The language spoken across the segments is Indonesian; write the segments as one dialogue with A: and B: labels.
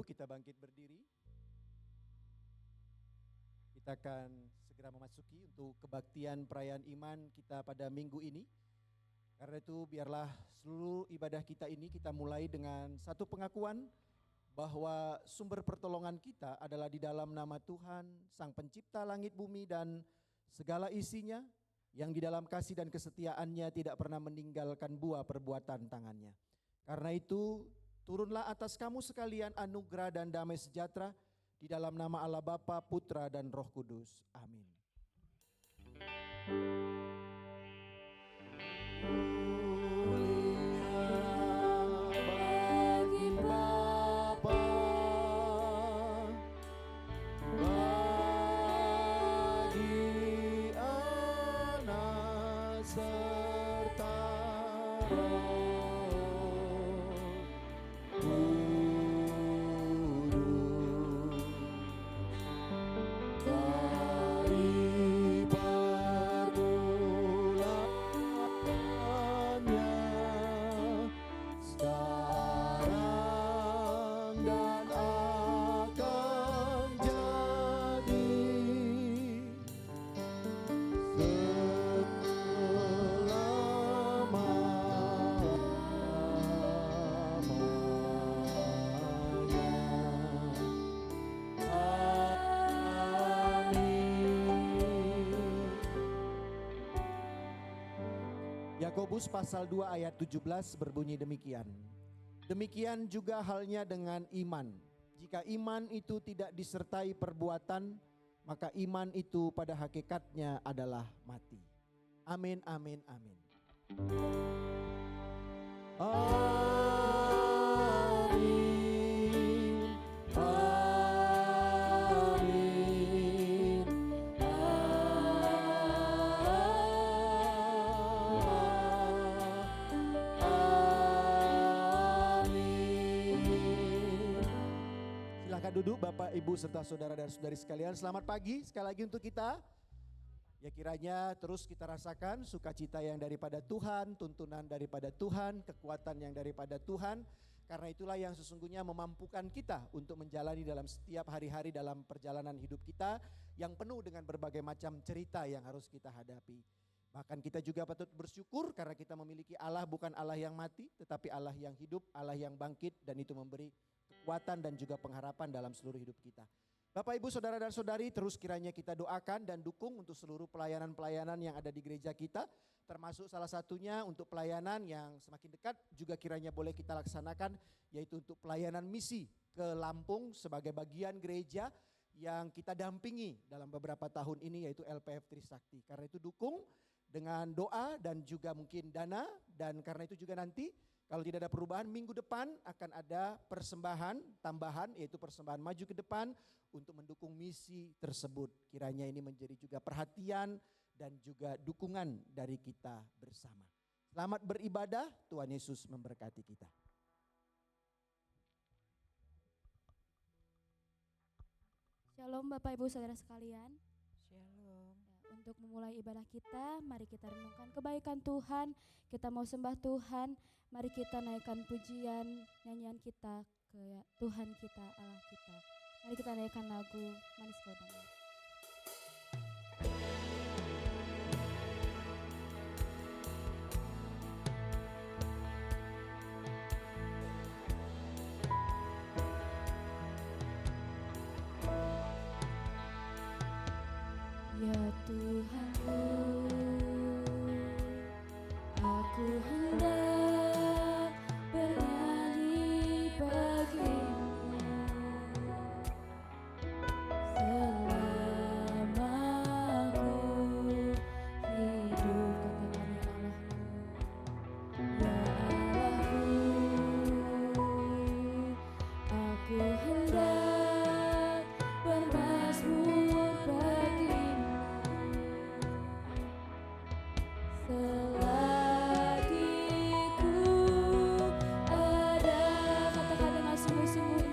A: Kita bangkit berdiri. Kita akan segera memasuki untuk kebaktian perayaan iman kita pada minggu ini. Karena itu biarlah seluruh ibadah kita ini kita mulai dengan satu pengakuan bahwa sumber pertolongan kita adalah di dalam nama Tuhan, Sang Pencipta langit bumi dan segala isinya, yang di dalam kasih dan kesetiaannya tidak pernah meninggalkan buah perbuatan tangannya. Karena itu turunlah atas kamu sekalian anugerah dan damai sejahtera di dalam nama Allah Bapa, Putra dan Roh Kudus. Amin. Yakobus pasal 2 ayat 17 berbunyi demikian. Demikian juga halnya dengan iman. Jika iman itu tidak disertai perbuatan, maka iman itu pada hakikatnya adalah mati. Amin, amin, amin. Duduk Bapak, Ibu serta saudara dan saudari sekalian. Selamat pagi sekali lagi untuk kita. Ya kiranya terus kita rasakan sukacita yang daripada Tuhan, tuntunan daripada Tuhan, kekuatan yang daripada Tuhan. Karena itulah yang sesungguhnya memampukan kita untuk menjalani dalam setiap hari-hari dalam perjalanan hidup kita yang penuh dengan berbagai macam cerita yang harus kita hadapi. Bahkan kita juga patut bersyukur karena kita memiliki Allah, bukan Allah yang mati tetapi Allah yang hidup, Allah yang bangkit, dan itu memberi kekuatan dan juga pengharapan dalam seluruh hidup kita. Bapak, Ibu, saudara dan saudari, terus kiranya kita doakan dan dukung untuk seluruh pelayanan-pelayanan yang ada di gereja kita, termasuk salah satunya untuk pelayanan yang semakin dekat juga kiranya boleh kita laksanakan, yaitu untuk pelayanan misi ke Lampung sebagai bagian gereja yang kita dampingi dalam beberapa tahun ini, yaitu LPF Trisakti. Karena itu dukung dengan doa dan juga mungkin dana, dan karena itu juga nanti kalau tidak ada perubahan, minggu depan akan ada persembahan tambahan, yaitu persembahan maju ke depan untuk mendukung misi tersebut. Kiranya ini menjadi juga perhatian dan juga dukungan dari kita bersama. Selamat beribadah, Tuhan Yesus memberkati kita.
B: Shalom Bapak Ibu Saudara sekalian.
C: Shalom.
B: Untuk memulai ibadah kita, mari kita renungkan kebaikan Tuhan. Kita mau sembah Tuhan, mari kita naikkan pujian, nyanyian kita ke Tuhan kita, Allah kita. Mari kita naikkan lagu Manis Kau Damai. Ya Tuhanku, aku hendak bernyanyi bagimu selama aku hidup. Katakan ya Allahku, aku hendak bermazmur bagimu selagi ku ada. Katakan dengan sungguh-sungguh,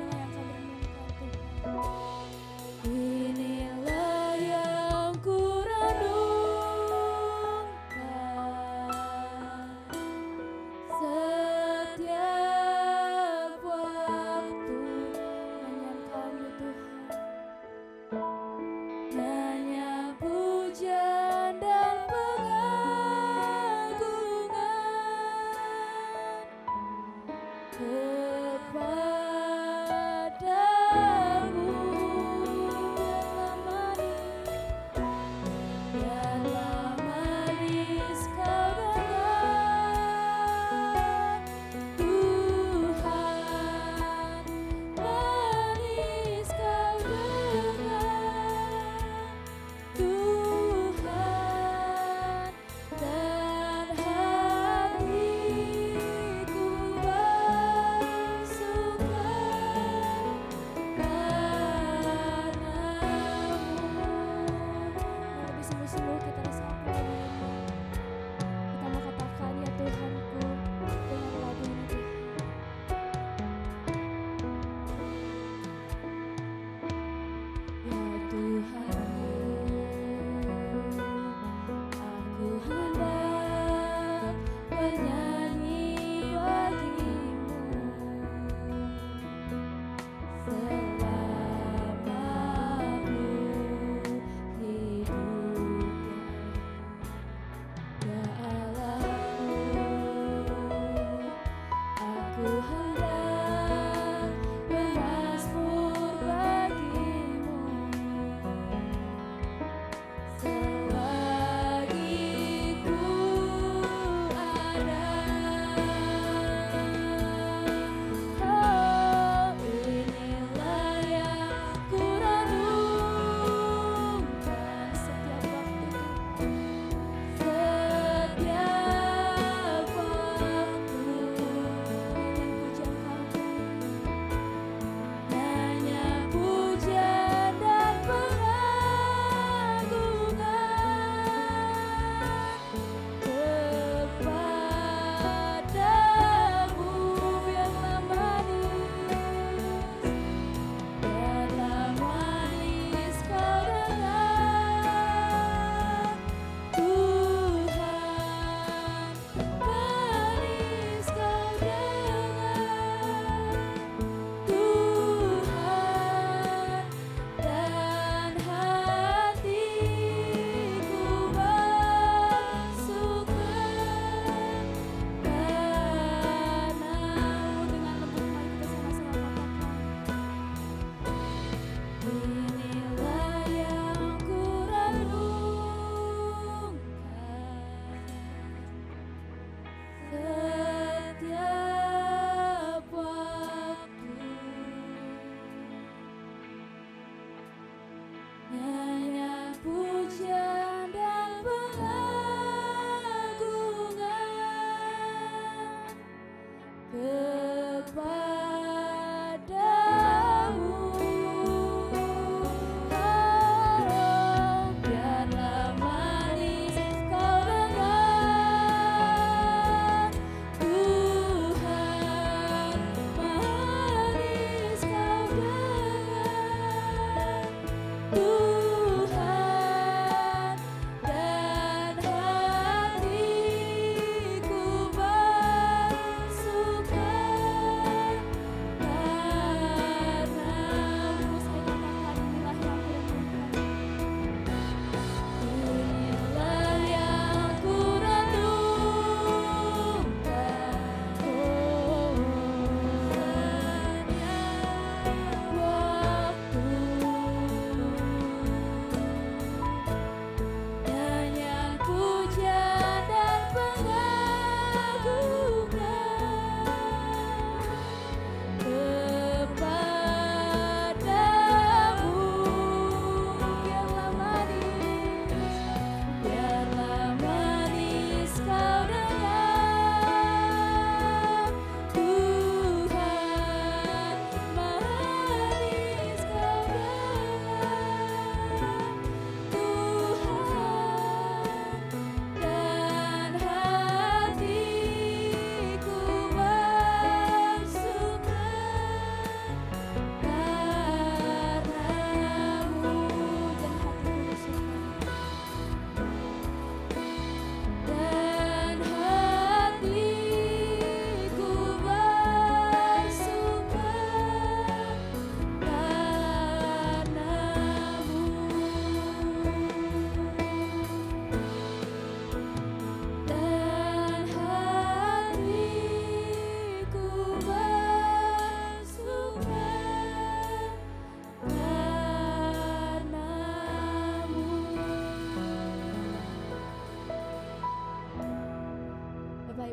B: inilah yang kau renungkan Tuhan. Inilah yang ku renungkan setiap waktu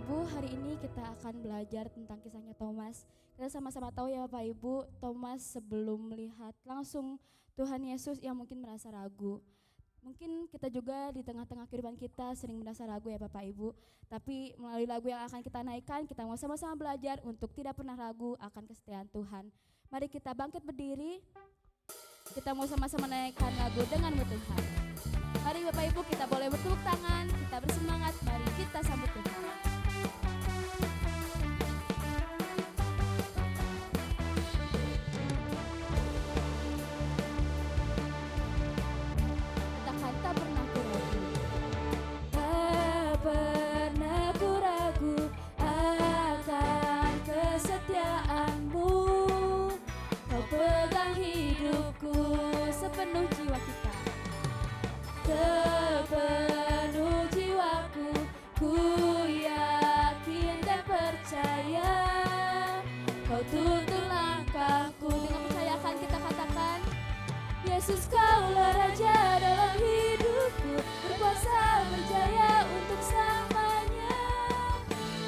B: Ibu, hari ini kita akan belajar tentang kisahnya Thomas. Kita sama-sama tahu ya Bapak Ibu, Thomas sebelum melihat langsung Tuhan Yesus yang mungkin merasa ragu. Mungkin kita juga di tengah-tengah kehidupan kita sering merasa ragu ya Bapak Ibu. Tapi melalui lagu yang akan kita naikkan, kita mau sama-sama belajar untuk tidak pernah ragu akan kesetiaan Tuhan. Mari kita bangkit berdiri, kita mau sama-sama naikkan lagu denganmu Tuhan. Mari Bapak Ibu kita boleh bertepuk tangan, kita bersemangat, mari kita sambut Tuhan. Takkan tak pernah ku ragu, tak pernah ku ragu akan kesetiaanmu. Kau pegang hidupku sepenuh jiwa kita. Sepenuh jiwaku, ku yakin dan percaya. Kau tuntun langkahku, dengan percaya akan kita katakan, Yesus kaulah Raja dalam hidupku, berkuasa berjaya untuk selamanya.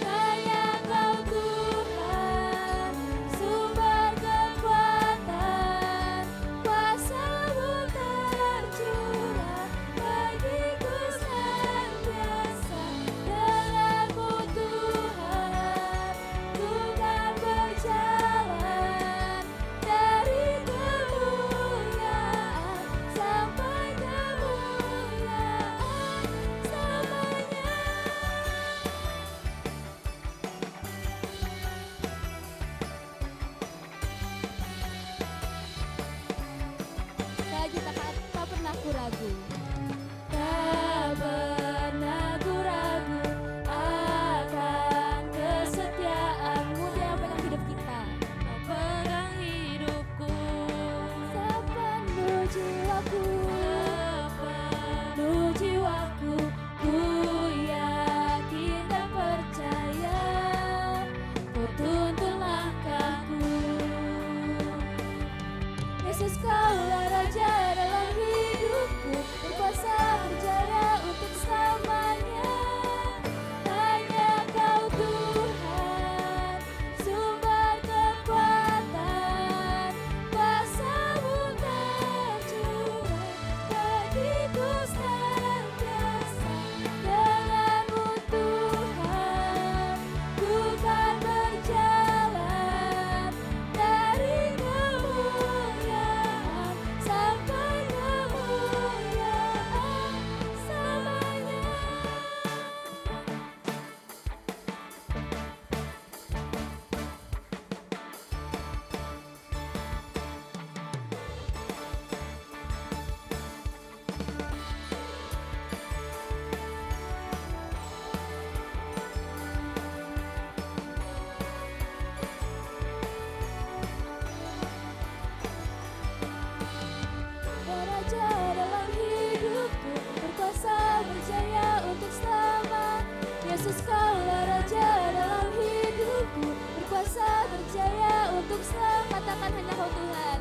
B: Hanya Kau Tuhan, sumber kekuatan, kuasa-Mu tercurah bagiku senantiasa. Denganmu Tuhan, ku kan berjalan dari kemuliaan sampai kemuliaan selamanya. Lagi tak pernah ku ragu, tak pernah ku ragu akan kesetiaanmu. Dia yang pegang hidup kita, Kau pegang hidupku sepenuh jiwaku, sepenuh jiwaku, ku yakin dan percaya. Kau tuntun langkahku, Yesus kaulah Raja dalam hidupku, berkuasa berjaya untuk selamanya. Hanya Kau Tuhan, sumber kekuatan, kuasa-Mu tercurah bagiku senantiasa. Denganmu Tuhan, ku kan berjalan dari kemuliaan sampai kemuliaan selamanya. Raja dalam hidupku, berkuasa berjaya untuk selama. Yesus kaulah Raja dalam hidupku, berkuasa berjaya untuk selama. Katakan hanya Kau Tuhan,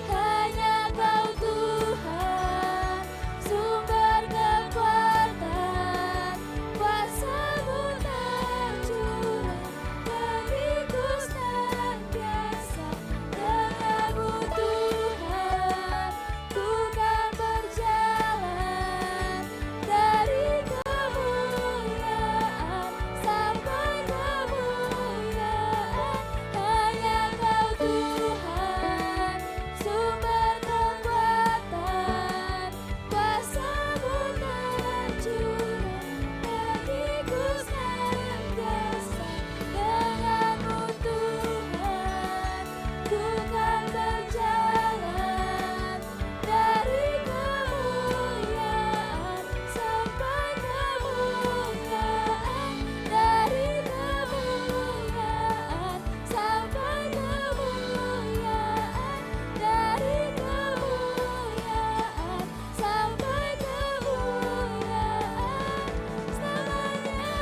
B: hanya Kau Tuhan, sumber kekuatan, kuasa-Mu tercurah bagiku senantiasa. Denganmu Tuhan, ku kan berjalan dari kemuliaan sampai kemuliaan. Hanya Kau Tuhan, sumber kekuatan, kuasa-Mu tercurah bagiku senantiasa. Denganmu Tuhan, ku kan berjalan dari kemuliaan sampai kemuliaan, dari kemuliaan sampai kemuliaan, dari kemuliaan sampai kemuliaan selamanya.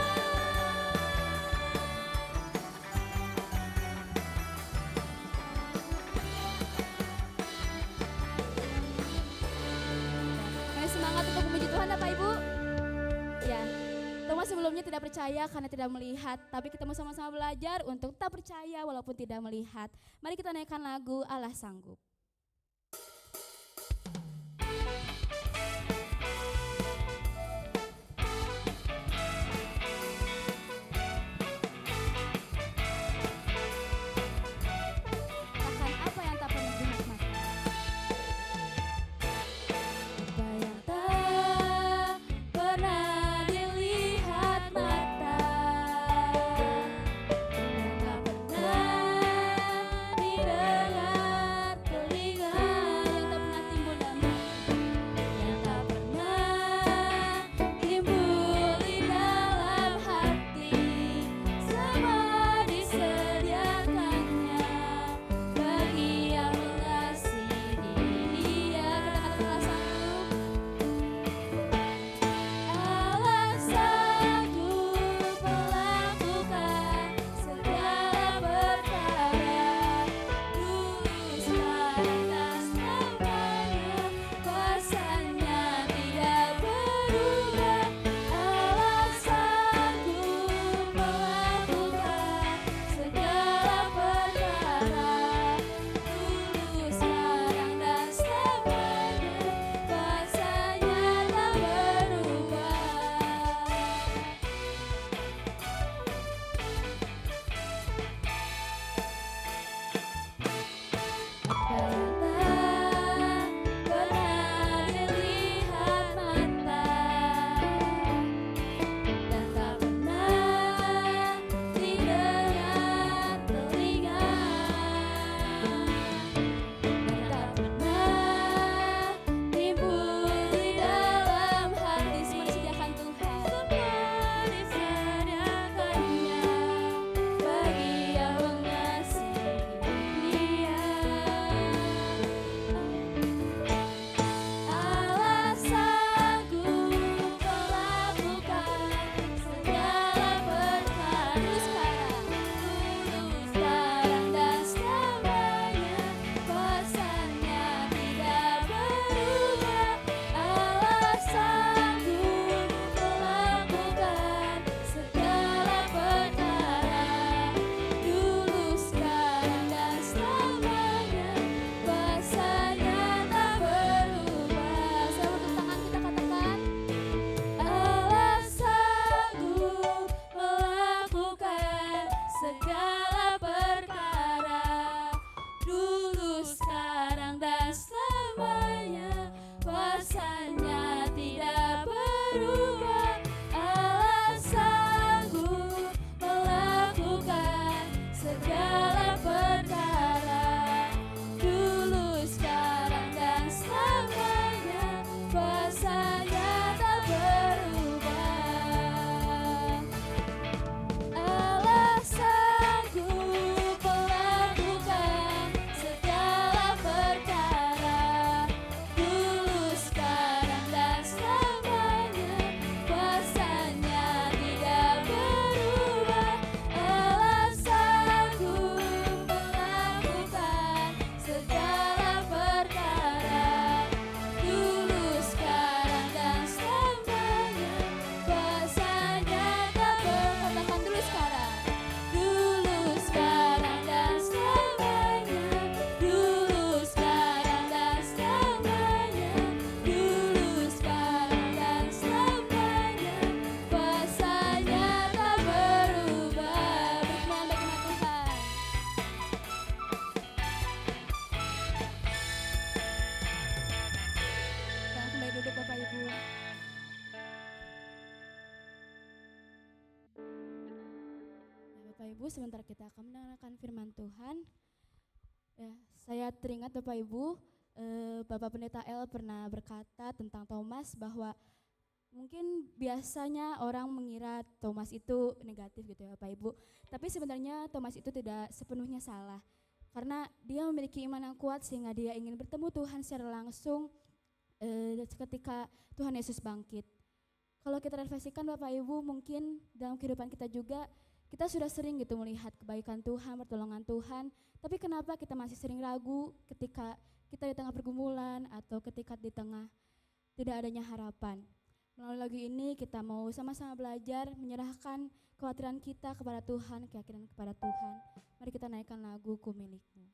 B: Mari semangat untuk memuji Tuhan Bapak Ibu. Ya, Thomas sebelumnya tidak percaya karena tidak melihat, tapi kita mau sama-sama belajar untuk tak percaya walaupun tidak melihat. Mari kita naikkan lagu Allah Sanggup. Katakan apa yang tak pernah dinikmati. Apa yang tak pernah dilihat mata, yang tak pernah didengar telinga, yang tak pernah timbul dalam hati, yang tak pernah timbul di dalam hati, semua disediakannya bagi yang mengasihi Dia. Allah sanggup melakukan segala perkara, dulu sekarang dan selamanya, kuasanya tidak berubah. Allah sanggup melakukan segala perkara, dulu sekarang dan selamanya, kuasanya tak berubah. Apa yang tak pernah dilihat mata, dan tak pernah didengar telinga, dan tak pernah timbul di dalam hati, semua disediakan Tuhan. Semua disediakannya bagi yang mengasihi Dia. Allah sanggup melakukan segala perkara, dulu sekarang dan selamanya, kuasanya tidak berubah. Allah sanggup melakukan segala perkara, dulu sekarang dan selamanya, kuasanya tak berubah. Sama untuk tangan kita katakan, Allah sanggup melakukan segala perkara, dulu sekarang dan selamanya, kuasanya tidak berubah. Allah sanggup melakukan segala perkara, dulu sekarang dan selamanya, kuasanya tak berubah. Allah sanggup melakukan segala perkara, dulu sekarang dan selamanya, kuasanya tidak berubah. Allah sanggup melakukan segala perkara, dulu sekarang dan selamanya, kuasanya tak berkatakan dulu sekarang, dulu sekarang dan selamanya, dulu sekarang dan selamanya, dulu sekarang dan selamanya, kuasanya tak berubah. Berkenan bagi Tuhan. Sekarang kembali duduk Bapak Ibu. Ya, Bapak Ibu, sebentar kita akan mendengarkan firman Tuhan. Ya, saya teringat Bapak Ibu, Bapak Pendeta El pernah berkata tentang Thomas bahwa mungkin biasanya orang mengira Thomas itu negatif gitu ya Bapak Ibu. Tapi sebenarnya Thomas itu tidak sepenuhnya salah. Karena dia memiliki iman yang kuat sehingga dia ingin bertemu Tuhan secara langsung ketika Tuhan Yesus bangkit. Kalau kita refleksikan Bapak Ibu, mungkin dalam kehidupan kita juga kita sudah sering gitu melihat kebaikan Tuhan, pertolongan Tuhan, tapi kenapa kita masih sering ragu ketika kita di tengah pergumulan atau ketika di tengah tidak adanya harapan. Melalui lagu ini kita mau sama-sama belajar menyerahkan kekhawatiran kita kepada Tuhan, keyakinan kepada Tuhan. Mari kita naikkan lagu Ku Milikmu.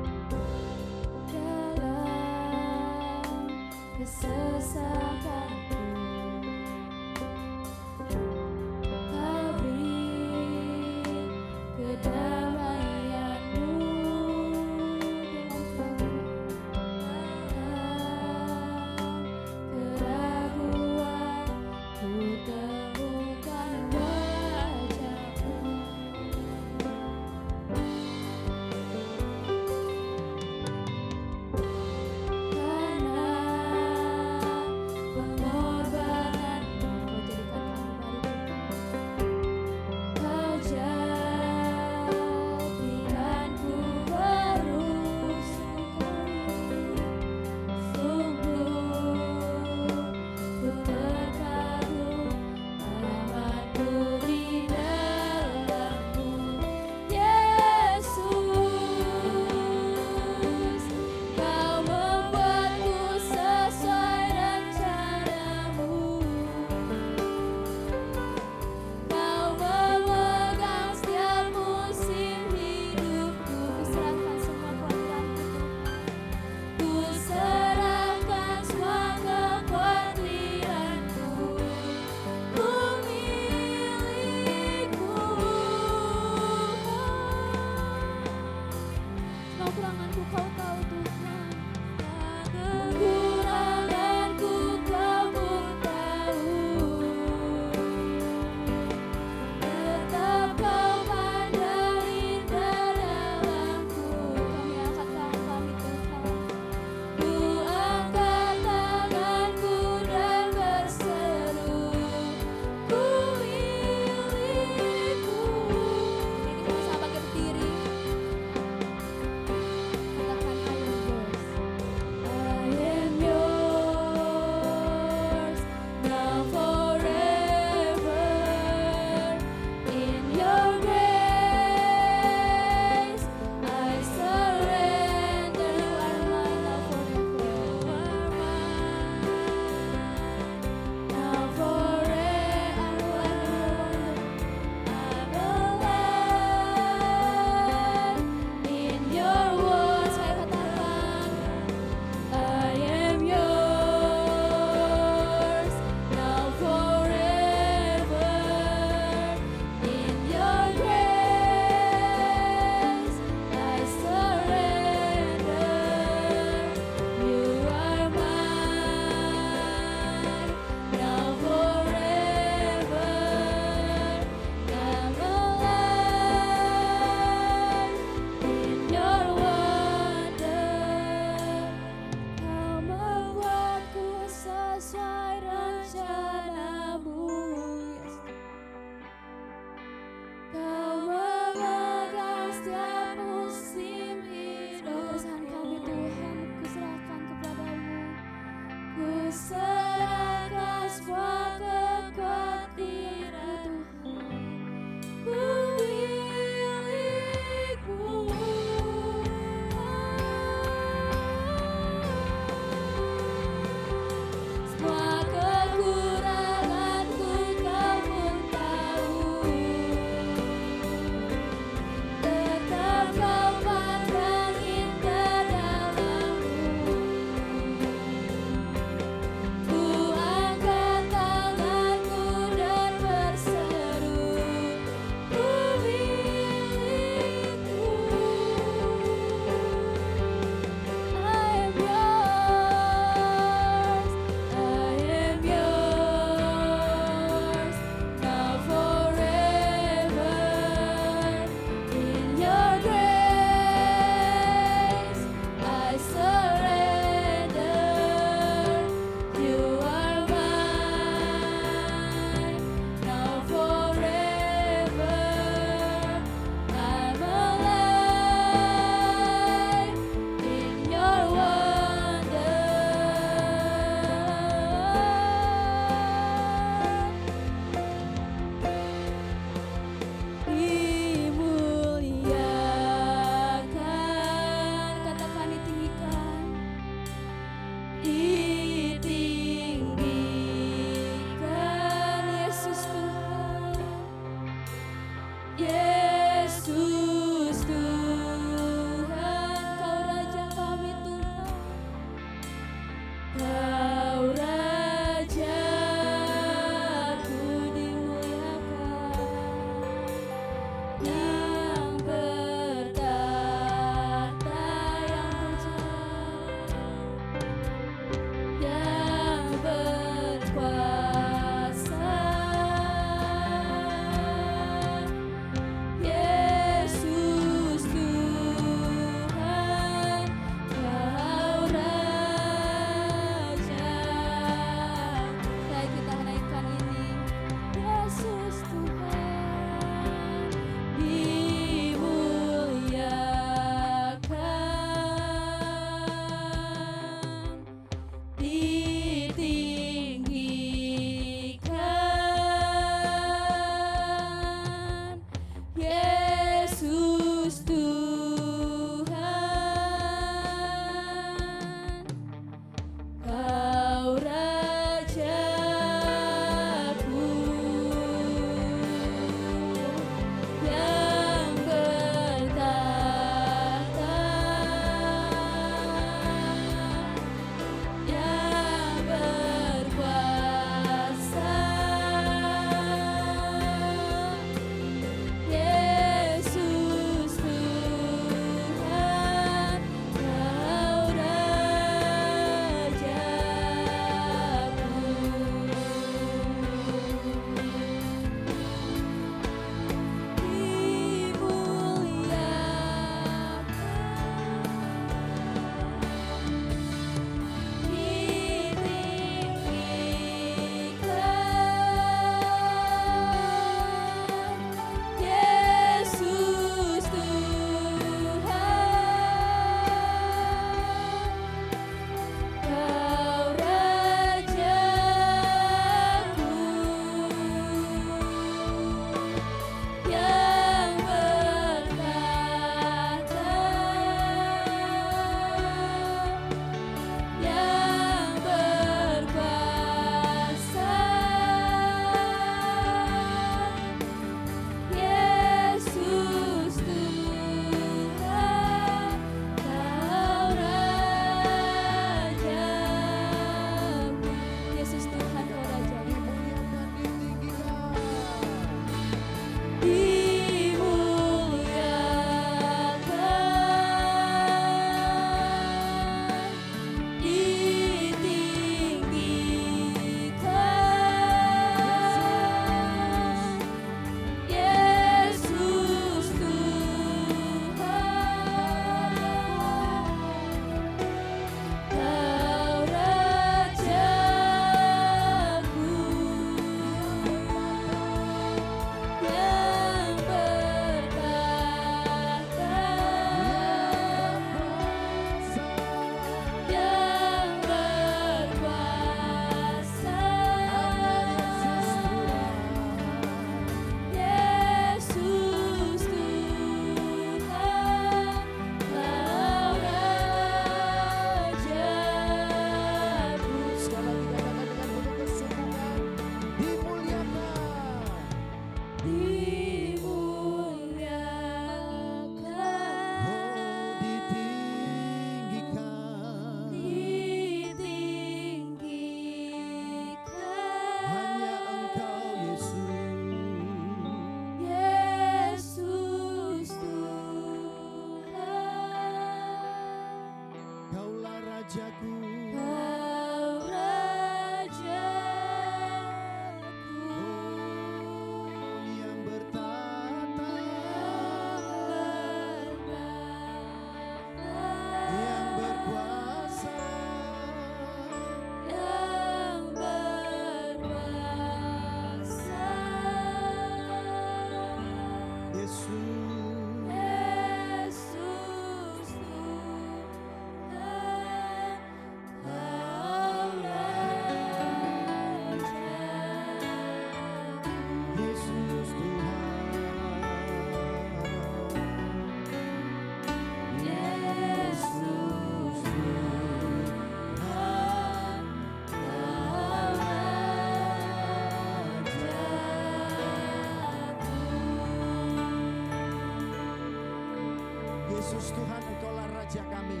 A: Yesus Tuhan, Engkaulah Raja kami.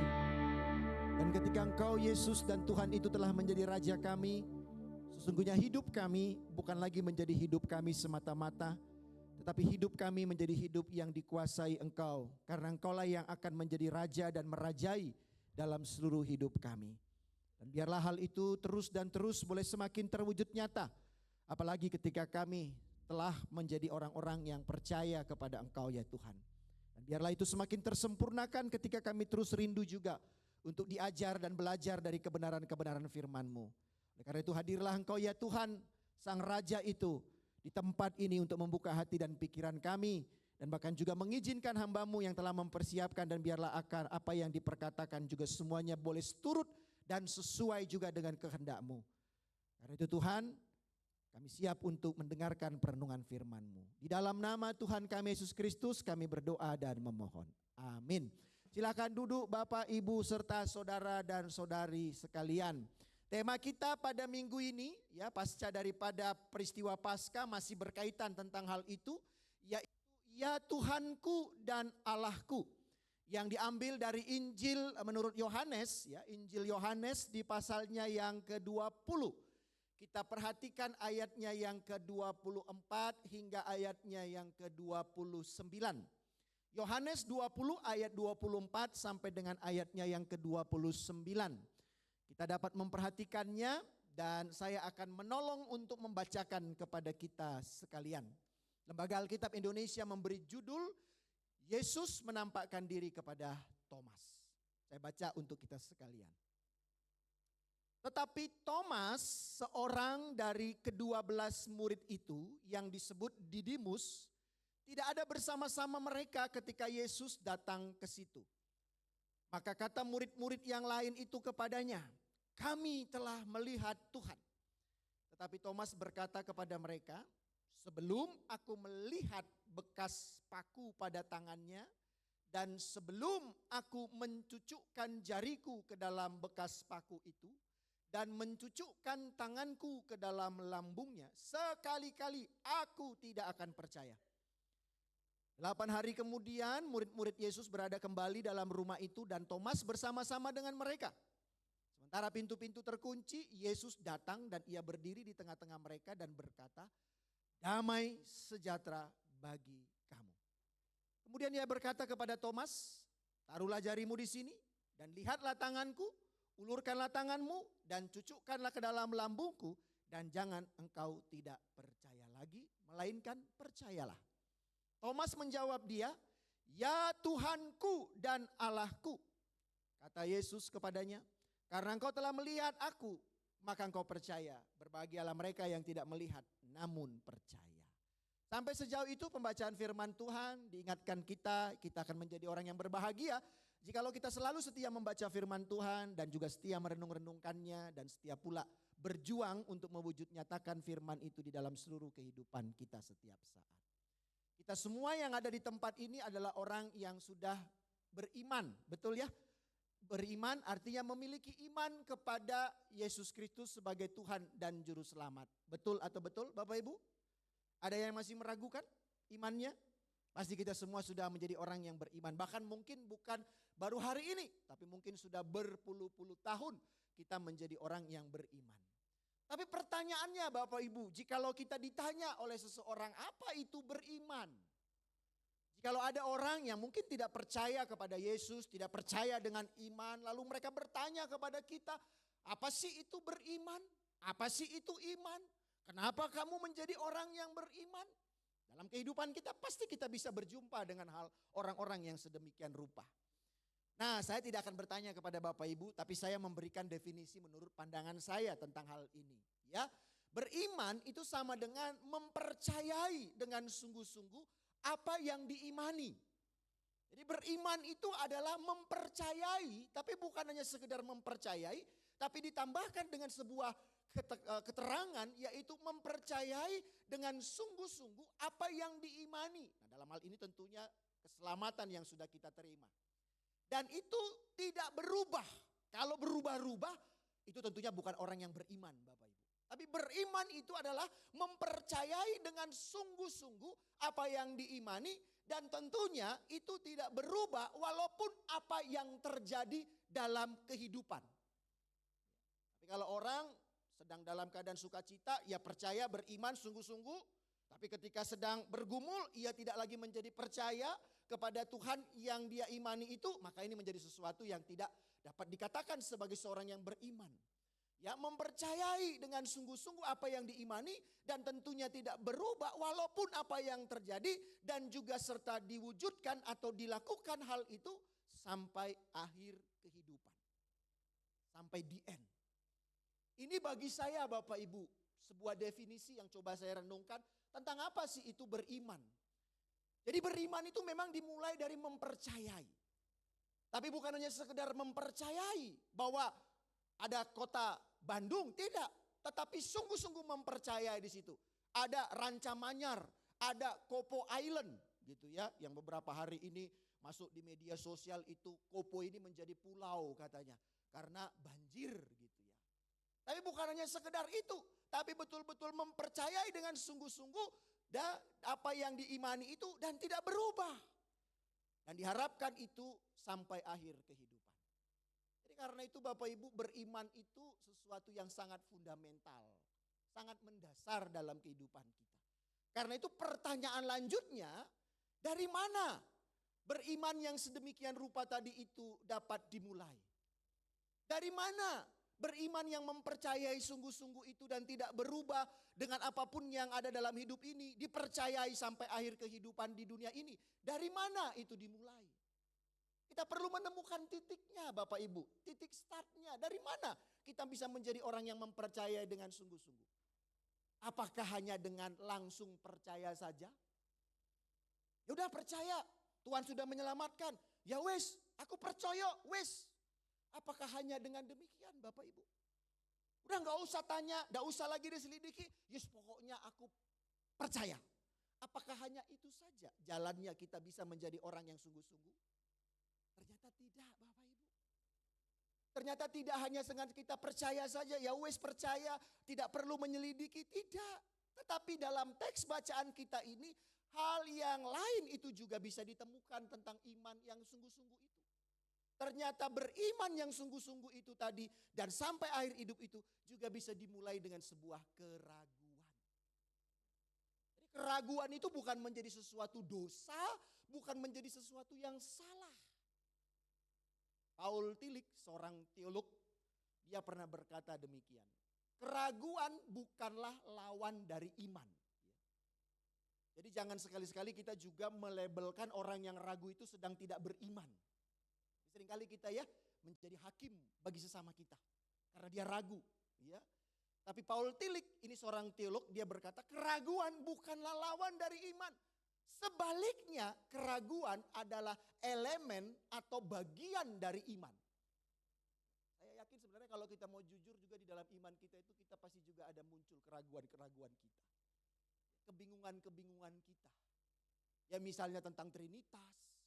A: Dan ketika Engkau Yesus dan Tuhan itu telah menjadi Raja kami, sesungguhnya hidup kami bukan lagi menjadi hidup kami semata-mata, tetapi hidup kami menjadi hidup yang dikuasai Engkau. Karena Engkaulah yang akan menjadi Raja dan merajai dalam seluruh hidup kami. Dan biarlah hal itu terus dan terus boleh semakin terwujud nyata. Apalagi ketika kami telah menjadi orang-orang yang percaya kepada Engkau ya Tuhan. Dan biarlah itu semakin tersempurnakan ketika kami terus rindu juga untuk diajar dan belajar dari kebenaran-kebenaran firman-Mu. Oleh karena itu hadirlah Engkau ya Tuhan, Sang Raja itu di tempat ini untuk membuka hati dan pikiran kami. Dan bahkan juga mengizinkan hamba-Mu yang telah mempersiapkan, dan biarlah akan apa yang diperkatakan juga semuanya boleh turut dan sesuai juga dengan kehendak-Mu. Karena itu Tuhan, kami siap untuk mendengarkan perenungan firman-Mu. Di dalam nama Tuhan kami Yesus Kristus kami berdoa dan memohon. Amin. Silakan duduk Bapak, Ibu, serta saudara dan saudari sekalian. Tema kita pada minggu ini, ya pasca daripada peristiwa Paskah, masih berkaitan tentang hal itu, yaitu Ya Tuhanku dan Allahku, yang diambil dari Injil menurut Yohanes, ya Injil Yohanes di pasalnya yang ke-20. Kita perhatikan ayatnya yang ke-24 hingga ayatnya yang ke-29. Yohanes 20 ayat 24 sampai dengan ayatnya yang ke-29. Kita dapat memperhatikannya dan saya akan menolong untuk membacakan kepada kita sekalian. Lembaga Alkitab Indonesia memberi judul Yesus menampakkan diri kepada Thomas. Saya baca untuk kita sekalian. Tetapi Thomas, seorang dari ke-12 murid itu yang disebut Didimus, tidak ada bersama-sama mereka ketika Yesus datang ke situ. Maka kata murid-murid yang lain itu kepadanya, "Kami telah melihat Tuhan." Tetapi Thomas berkata kepada mereka, "Sebelum aku melihat bekas paku pada tangannya, dan sebelum aku mencucukkan jariku ke dalam bekas paku itu, dan mencucukkan tanganku ke dalam lambungnya, sekali-kali aku tidak akan percaya." 8 hari kemudian murid-murid Yesus berada kembali dalam rumah itu dan Thomas bersama-sama dengan mereka. Sementara pintu-pintu terkunci, Yesus datang dan ia berdiri di tengah-tengah mereka dan berkata, "Damai sejahtera bagi kamu." Kemudian ia berkata kepada Thomas, "Taruhlah jarimu di sini dan lihatlah tanganku, ulurkanlah tanganmu dan cucukkanlah ke dalam lambungku, dan jangan engkau tidak percaya lagi, melainkan percayalah." Thomas menjawab dia, "Ya Tuhanku dan Allahku." Kata Yesus kepadanya, "Karena engkau telah melihat aku, maka engkau percaya. Berbahagialah mereka yang tidak melihat, namun percaya." Sampai sejauh itu pembacaan firman Tuhan diingatkan kita akan menjadi orang yang berbahagia jikalau kita selalu setia membaca firman Tuhan dan juga setia merenung-renungkannya dan setia pula berjuang untuk mewujud nyatakan firman itu di dalam seluruh kehidupan kita setiap saat. Kita semua yang ada di tempat ini adalah orang yang sudah beriman, betul ya? Beriman artinya memiliki iman kepada Yesus Kristus sebagai Tuhan dan Juru Selamat. Betul atau betul Bapak Ibu? Ada yang masih meragukan imannya? Pasti kita semua sudah menjadi orang yang beriman. Bahkan mungkin bukan baru hari ini, tapi mungkin sudah berpuluh-puluh tahun kita menjadi orang yang beriman. Tapi pertanyaannya Bapak Ibu, jikalau kita ditanya oleh seseorang apa itu beriman? Jikalau ada orang yang mungkin tidak percaya kepada Yesus, tidak percaya dengan iman, lalu mereka bertanya kepada kita, apa sih itu beriman? Apa sih itu iman? Kenapa kamu menjadi orang yang beriman? Dalam kehidupan kita pasti kita bisa berjumpa dengan hal orang-orang yang sedemikian rupa. Nah, saya tidak akan bertanya kepada Bapak Ibu, tapi saya memberikan definisi menurut pandangan saya tentang hal ini. Ya, beriman itu sama dengan mempercayai dengan sungguh-sungguh apa yang diimani. Jadi beriman itu adalah mempercayai, tapi bukan hanya sekedar mempercayai, tapi ditambahkan dengan sebuah keterangan, yaitu mempercayai dengan sungguh-sungguh apa yang diimani. Nah, dalam hal ini tentunya keselamatan yang sudah kita terima. Dan itu tidak berubah. Kalau berubah-ubah itu tentunya bukan orang yang beriman Bapak Ibu. Tapi beriman itu adalah mempercayai dengan sungguh-sungguh apa yang diimani. Dan tentunya itu tidak berubah walaupun apa yang terjadi dalam kehidupan. Tapi kalau orang sedang dalam keadaan sukacita, ia percaya beriman sungguh-sungguh. Tapi ketika sedang bergumul, ia tidak lagi menjadi percaya kepada Tuhan yang dia imani itu, maka ini menjadi sesuatu yang tidak dapat dikatakan sebagai seorang yang beriman. Ya, mempercayai dengan sungguh-sungguh apa yang diimani dan tentunya tidak berubah walaupun apa yang terjadi dan juga serta diwujudkan atau dilakukan hal itu sampai akhir kehidupan. Sampai the end. Ini bagi saya Bapak Ibu sebuah definisi yang coba saya renungkan tentang apa sih itu beriman. Jadi beriman itu memang dimulai dari mempercayai. Tapi bukan hanya sekedar mempercayai bahwa ada kota Bandung, tidak. Tetapi sungguh-sungguh mempercayai di situ. Ada Ranca Manyar, ada Kopo Island gitu ya. Yang beberapa hari ini masuk di media sosial itu Kopo ini menjadi pulau katanya. Karena banjir gitu ya. Tapi bukan hanya sekedar itu, tapi betul-betul mempercayai dengan sungguh-sungguh apa yang diimani itu dan tidak berubah. Dan diharapkan itu sampai akhir kehidupan. Jadi karena itu Bapak Ibu, beriman itu sesuatu yang sangat fundamental, sangat mendasar dalam kehidupan kita. Karena itu pertanyaan lanjutnya, dari mana beriman yang sedemikian rupa tadi itu dapat dimulai? Dari mana beriman yang mempercayai sungguh-sungguh itu dan tidak berubah dengan apapun yang ada dalam hidup ini, dipercayai sampai akhir kehidupan di dunia ini. Dari mana itu dimulai? Kita perlu menemukan titiknya Bapak Ibu, titik startnya. Dari mana kita bisa menjadi orang yang mempercayai dengan sungguh-sungguh? Apakah hanya dengan langsung percaya saja? Ya udah percaya, Tuhan sudah menyelamatkan. Ya wes, aku percaya, wes. Apakah hanya dengan demikian Bapak Ibu? Udah gak usah tanya, gak usah lagi diselidiki. Yes, pokoknya aku percaya. Apakah hanya itu saja jalannya kita bisa menjadi orang yang sungguh-sungguh? Ternyata tidak Bapak Ibu. Ternyata tidak hanya dengan kita percaya saja, ya wes percaya, tidak perlu menyelidiki, tidak. Tetapi dalam teks bacaan kita ini, hal yang lain itu juga bisa ditemukan tentang iman yang sungguh-sungguh itu. Ternyata beriman yang sungguh-sungguh itu tadi dan sampai akhir hidup itu juga bisa dimulai dengan sebuah keraguan. Jadi keraguan itu bukan menjadi sesuatu dosa, bukan menjadi sesuatu yang salah. Paul Tillich, seorang teolog, dia pernah berkata demikian. Keraguan bukanlah lawan dari iman. Jadi jangan sekali-sekali kita juga melabelkan orang yang ragu itu sedang tidak beriman. Seringkali kita ya menjadi hakim bagi sesama kita karena dia ragu, ya. Tapi Paul Tillich, ini seorang teolog, dia berkata keraguan bukanlah lawan dari iman. Sebaliknya keraguan adalah elemen atau bagian dari iman. Saya yakin sebenarnya kalau kita mau jujur juga di dalam iman kita itu kita pasti juga ada muncul keraguan-keraguan kita. Kebingungan-kebingungan kita. Ya misalnya tentang Trinitas.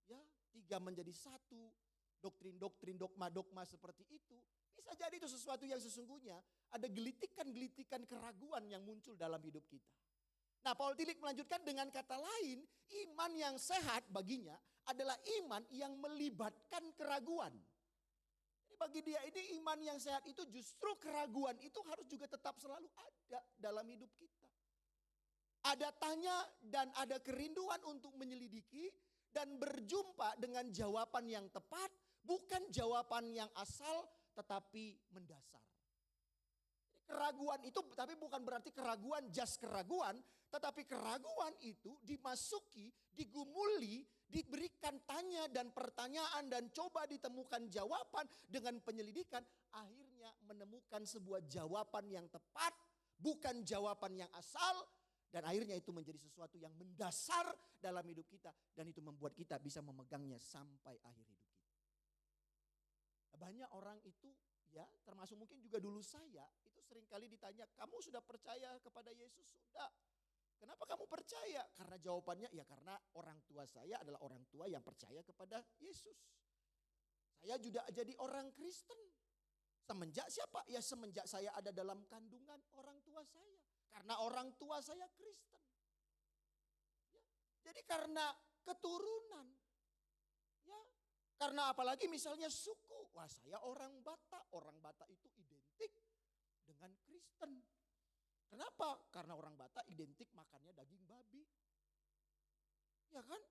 A: Ya, 3 menjadi 1, doktrin-doktrin, dogma-dogma seperti itu, bisa jadi itu sesuatu yang sesungguhnya ada gelitikan-gelitikan keraguan yang muncul dalam hidup kita.
C: Nah, Paul Tillich melanjutkan dengan kata lain, iman yang sehat baginya adalah iman yang melibatkan keraguan. Jadi bagi dia ini iman yang sehat itu justru keraguan itu harus juga tetap selalu ada dalam hidup kita. Ada tanya dan ada kerinduan untuk menyelidiki dan berjumpa dengan jawaban yang tepat, bukan jawaban yang asal tetapi mendasar. Keraguan itu tapi bukan berarti keraguan just keraguan, tetapi keraguan itu dimasuki, digumuli, diberikan tanya dan pertanyaan dan coba ditemukan jawaban dengan penyelidikan, akhirnya menemukan sebuah jawaban yang tepat, bukan jawaban yang asal, dan akhirnya itu menjadi sesuatu yang mendasar dalam hidup kita dan itu membuat kita bisa memegangnya sampai akhir hidup kita. Banyak orang itu ya, termasuk mungkin juga dulu saya, itu seringkali ditanya, kamu sudah percaya kepada Yesus? Sudah. Kenapa kamu percaya? Karena jawabannya, ya karena orang tua saya adalah orang tua yang percaya kepada Yesus. Saya juga jadi orang Kristen. Semenjak siapa? Ya semenjak saya ada dalam kandungan orang tua saya. Karena orang tua saya Kristen. Ya, jadi karena keturunan. Ya, karena apalagi misalnya suku. Wah, saya orang Batak. Orang Batak itu identik dengan Kristen. Kenapa? Karena orang Batak identik makannya daging babi. Ya kan?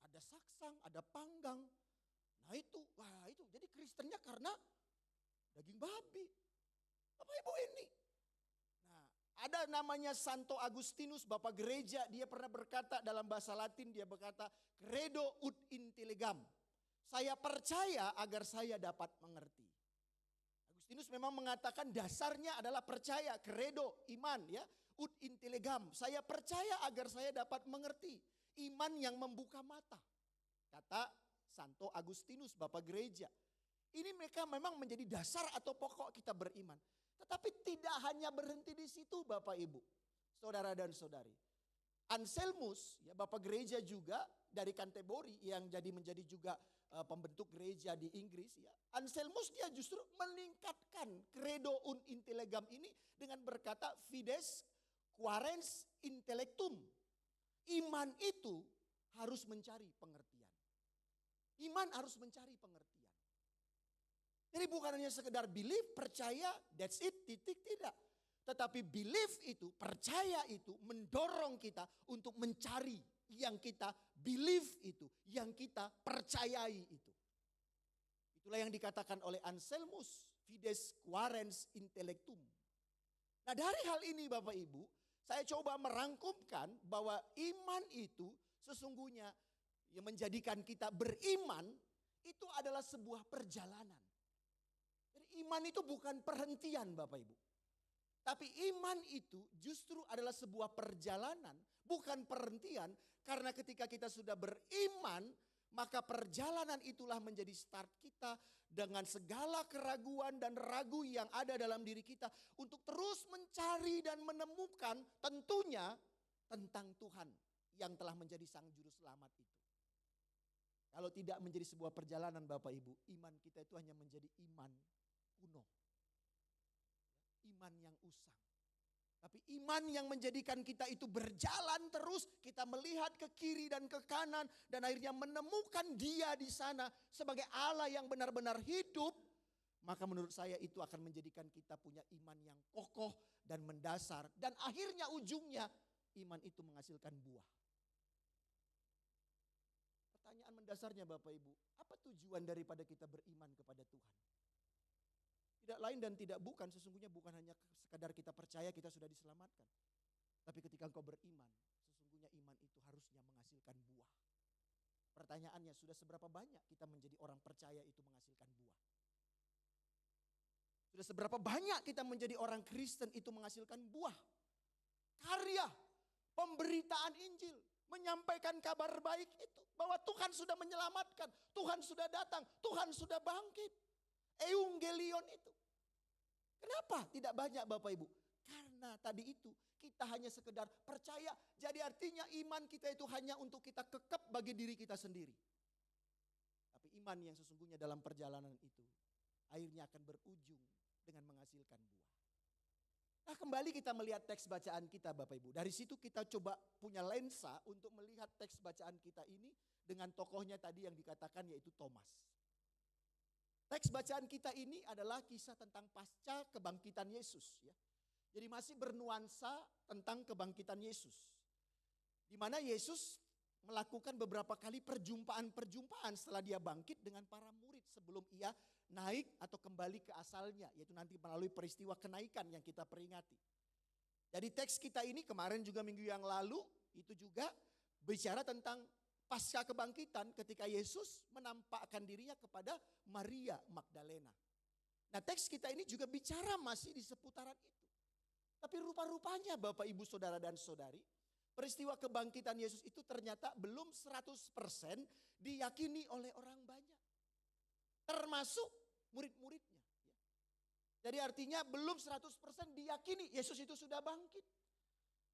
C: Ada saksang, ada panggang. Nah itu, wah itu. Jadi Kristennya karena daging babi. Bapak Ibu ini. Nah, ada namanya Santo Agustinus, Bapak Gereja. Dia pernah berkata dalam bahasa Latin, dia berkata, credo ut intellegam. Saya percaya agar saya dapat mengerti. Agustinus memang mengatakan dasarnya adalah percaya, credo, iman ya, ut intellegam. Saya percaya agar saya dapat mengerti. Iman yang membuka mata. Kata Santo Agustinus, Bapak Gereja. Ini mereka memang menjadi dasar atau pokok kita beriman. Tetapi tidak hanya berhenti di situ Bapak Ibu, saudara dan saudari. Anselmus, ya Bapak Gereja juga dari Canterbury yang menjadi juga pembentuk gereja di Inggris ya. Anselmus dia justru meningkatkan credo un intellegam ini dengan berkata fides quaerens intellectum. Iman itu harus mencari pengertian. Iman harus mencari pengertian. Jadi bukan hanya sekedar belief, percaya, that's it, titik, tidak. Tetapi belief itu, percaya itu mendorong kita untuk mencari yang kita believe itu, yang kita percayai itu. Itulah yang dikatakan oleh Anselmus, fides quaerens intellectum. Nah dari hal ini Bapak Ibu, saya coba merangkumkan bahwa iman itu sesungguhnya yang menjadikan kita beriman itu adalah sebuah perjalanan. Jadi iman itu bukan perhentian Bapak Ibu. Tapi iman itu justru adalah sebuah perjalanan, bukan perhentian. Karena ketika kita sudah beriman, maka perjalanan itulah menjadi start kita dengan segala keraguan dan ragu yang ada dalam diri kita. Untuk terus mencari dan menemukan tentunya tentang Tuhan yang telah menjadi sang juru selamat itu. Kalau tidak menjadi sebuah perjalanan Bapak Ibu, iman kita itu hanya menjadi iman kuno. Iman yang usang. Tapi iman yang menjadikan kita itu berjalan terus, kita melihat ke kiri dan ke kanan dan akhirnya menemukan Dia di sana sebagai Allah yang benar-benar hidup, maka menurut saya itu akan menjadikan kita punya iman yang kokoh dan mendasar dan akhirnya ujungnya iman itu menghasilkan buah. Pertanyaan mendasarnya Bapak Ibu, apa tujuan daripada kita beriman kepada Tuhan? Tidak lain dan tidak bukan, sesungguhnya bukan hanya sekadar kita percaya kita sudah diselamatkan. Tapi ketika engkau beriman, sesungguhnya iman itu harusnya menghasilkan buah. Pertanyaannya, sudah seberapa banyak kita menjadi orang percaya itu menghasilkan buah? Sudah seberapa banyak kita menjadi orang Kristen itu menghasilkan buah? Karya, pemberitaan Injil, menyampaikan kabar baik itu. Bahwa Tuhan sudah menyelamatkan, Tuhan sudah datang, Tuhan sudah bangkit. Evangelion itu. Kenapa tidak banyak Bapak Ibu? Karena tadi itu kita hanya sekedar percaya. Jadi artinya iman kita itu hanya untuk kita kekep bagi diri kita sendiri. Tapi iman yang sesungguhnya dalam perjalanan itu akhirnya akan berujung dengan menghasilkan buah. Nah, kembali kita melihat teks bacaan kita Bapak Ibu. Dari situ kita coba punya lensa untuk melihat teks bacaan kita ini dengan tokohnya tadi yang dikatakan yaitu Thomas. Teks bacaan kita ini adalah kisah tentang pasca kebangkitan Yesus, ya. Jadi masih bernuansa tentang kebangkitan Yesus. Di mana Yesus melakukan beberapa kali perjumpaan-perjumpaan setelah dia bangkit dengan para murid sebelum ia naik atau kembali ke asalnya, yaitu nanti melalui peristiwa kenaikan yang kita peringati. Jadi teks kita ini kemarin juga minggu yang lalu itu juga bicara tentang pasca kebangkitan ketika Yesus menampakkan dirinya kepada Maria Magdalena. Nah, teks kita ini juga bicara masih di seputaran itu. Tapi rupa-rupanya Bapak Ibu Saudara dan Saudari, peristiwa kebangkitan Yesus itu ternyata belum 100% diyakini oleh orang banyak. Termasuk murid-muridnya. Jadi artinya belum 100% diyakini Yesus itu sudah bangkit.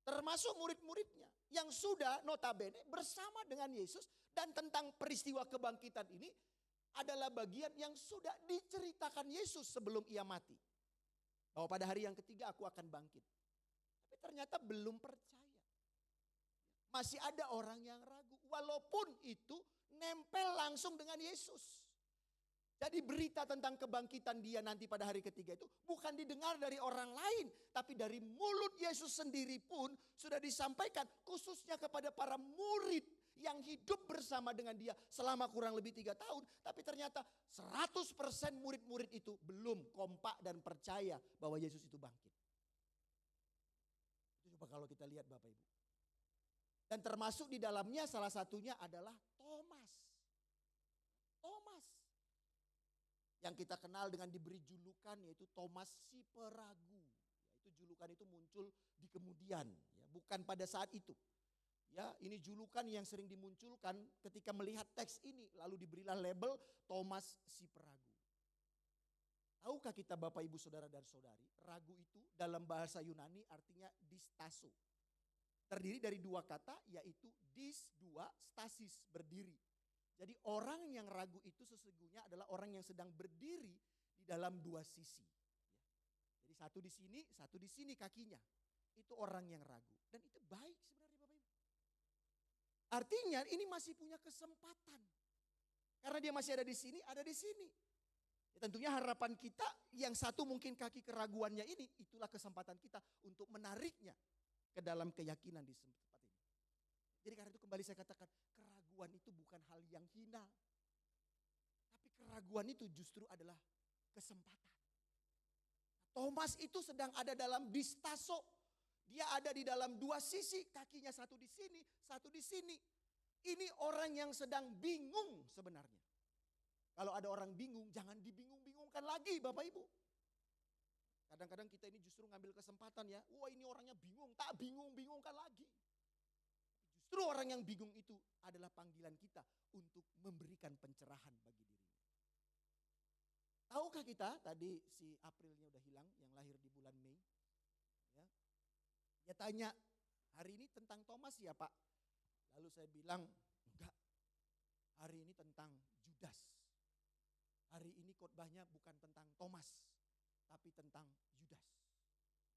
C: Termasuk murid-muridnya yang sudah notabene bersama dengan Yesus dan tentang peristiwa kebangkitan ini adalah bagian yang sudah diceritakan Yesus sebelum ia mati. Bahwa pada hari yang ketiga aku akan bangkit. Tapi ternyata belum percaya. Masih ada orang yang ragu walaupun itu nempel langsung dengan Yesus. Jadi berita tentang kebangkitan dia nanti pada hari ketiga itu bukan didengar dari orang lain. Tapi dari mulut Yesus sendiri pun sudah disampaikan khususnya kepada para murid yang hidup bersama dengan dia selama kurang lebih 3 tahun. Tapi ternyata 100% murid-murid itu belum kompak dan percaya bahwa Yesus itu bangkit. Itu coba kalau kita lihat Bapak Ibu. Dan termasuk di dalamnya salah satunya adalah Thomas. Thomas. Yang kita kenal dengan diberi julukan yaitu Thomas si peragu. Itu julukan itu muncul di kemudian, ya, bukan pada saat itu. Ya, ini julukan yang sering dimunculkan ketika melihat teks ini lalu diberilah label Thomas si peragu. Tahukah kita Bapak Ibu Saudara dan Saudari, ragu itu dalam bahasa Yunani artinya distaso. Terdiri dari 2 kata yaitu dis, 2, stasis, berdiri. Jadi orang yang ragu itu sesungguhnya adalah orang yang sedang berdiri di dalam 2 sisi. Jadi satu di sini kakinya. Itu orang yang ragu. Dan itu baik sebenarnya Bapak Ibu. Artinya ini masih punya kesempatan. Karena dia masih ada di sini, ada di sini. Ya, tentunya harapan kita yang satu mungkin kaki keraguannya ini, itulah kesempatan kita untuk menariknya ke dalam keyakinan di tempat ini. Jadi karena itu kembali saya katakan, keraguan itu bukan hal yang hina. Tapi keraguan itu justru adalah kesempatan. Thomas itu sedang ada dalam distaso. Dia ada di dalam 2 sisi, kakinya satu di sini, satu di sini. Ini orang yang sedang bingung sebenarnya. Kalau ada orang bingung, jangan dibingung-bingungkan lagi Bapak Ibu. Kadang-kadang kita ini justru ngambil kesempatan ya. Wah, ini orangnya bingung, tak bingung-bingungkan lagi. Justru orang yang bingung itu adalah panggilan kita untuk memberikan pencerahan bagi dirinya. Tahukah kita tadi si Aprilnya udah hilang yang lahir di bulan Mei. Ya. Dia tanya, hari ini tentang Thomas ya Pak? Lalu saya bilang, enggak. Hari ini tentang Judas. Hari ini khotbahnya bukan tentang Thomas, tapi tentang Judas.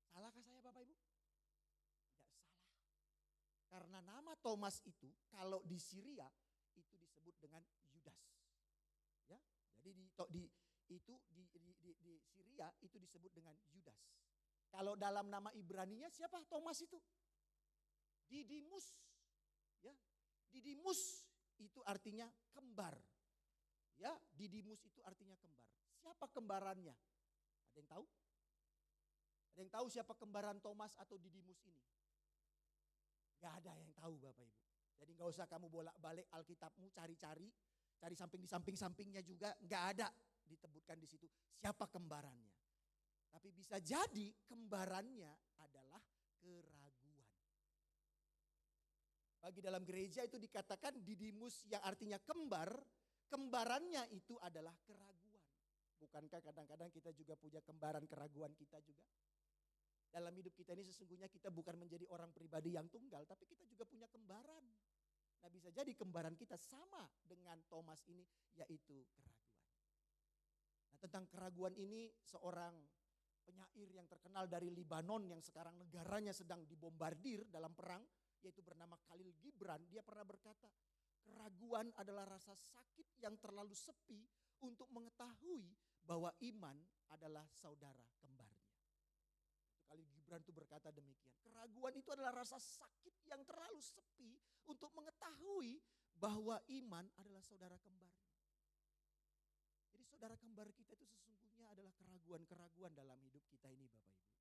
C: Salahkah saya Bapak Ibu? Tidak salah. Karena nama Thomas itu kalau di Syria itu disebut dengan Yudas. Ya, jadi di Syria itu disebut dengan Yudas. Kalau dalam nama Ibraninya siapa Thomas itu? Didimus. Ya, Didimus itu artinya kembar. Ya, Didimus itu artinya kembar. Siapa kembarannya? Ada yang tahu? Ada yang tahu siapa kembaran Thomas atau Didimus ini? Gak ada yang tahu Bapak Ibu. Jadi gak usah kamu bolak-balik Alkitabmu cari-cari. Cari samping di samping-sampingnya juga. Gak ada disebutkan di situ siapa kembarannya. Tapi bisa jadi kembarannya adalah keraguan. Bagi dalam gereja itu dikatakan Didimus yang artinya kembar. Kembarannya itu adalah keraguan. Bukankah kadang-kadang kita juga punya kembaran keraguan kita juga? Dalam hidup kita ini sesungguhnya kita bukan menjadi orang pribadi yang tunggal, tapi kita juga punya kembaran. Nah, bisa jadi kembaran kita sama dengan Thomas ini, yaitu keraguan. Nah, tentang keraguan ini seorang penyair yang terkenal dari Libanon yang sekarang negaranya sedang dibombardir dalam perang, yaitu bernama Khalil Gibran. Dia pernah berkata, keraguan adalah rasa sakit yang terlalu sepi untuk mengetahui bahwa iman adalah saudara kembarnya. Khalil Gibran itu berkata demikian. Keraguan itu adalah rasa sakit yang terlalu sepi untuk mengetahui bahwa iman adalah saudara kembarnya. Jadi saudara kembar kita itu sesungguhnya adalah keraguan-keraguan dalam hidup kita ini Bapak Ibu.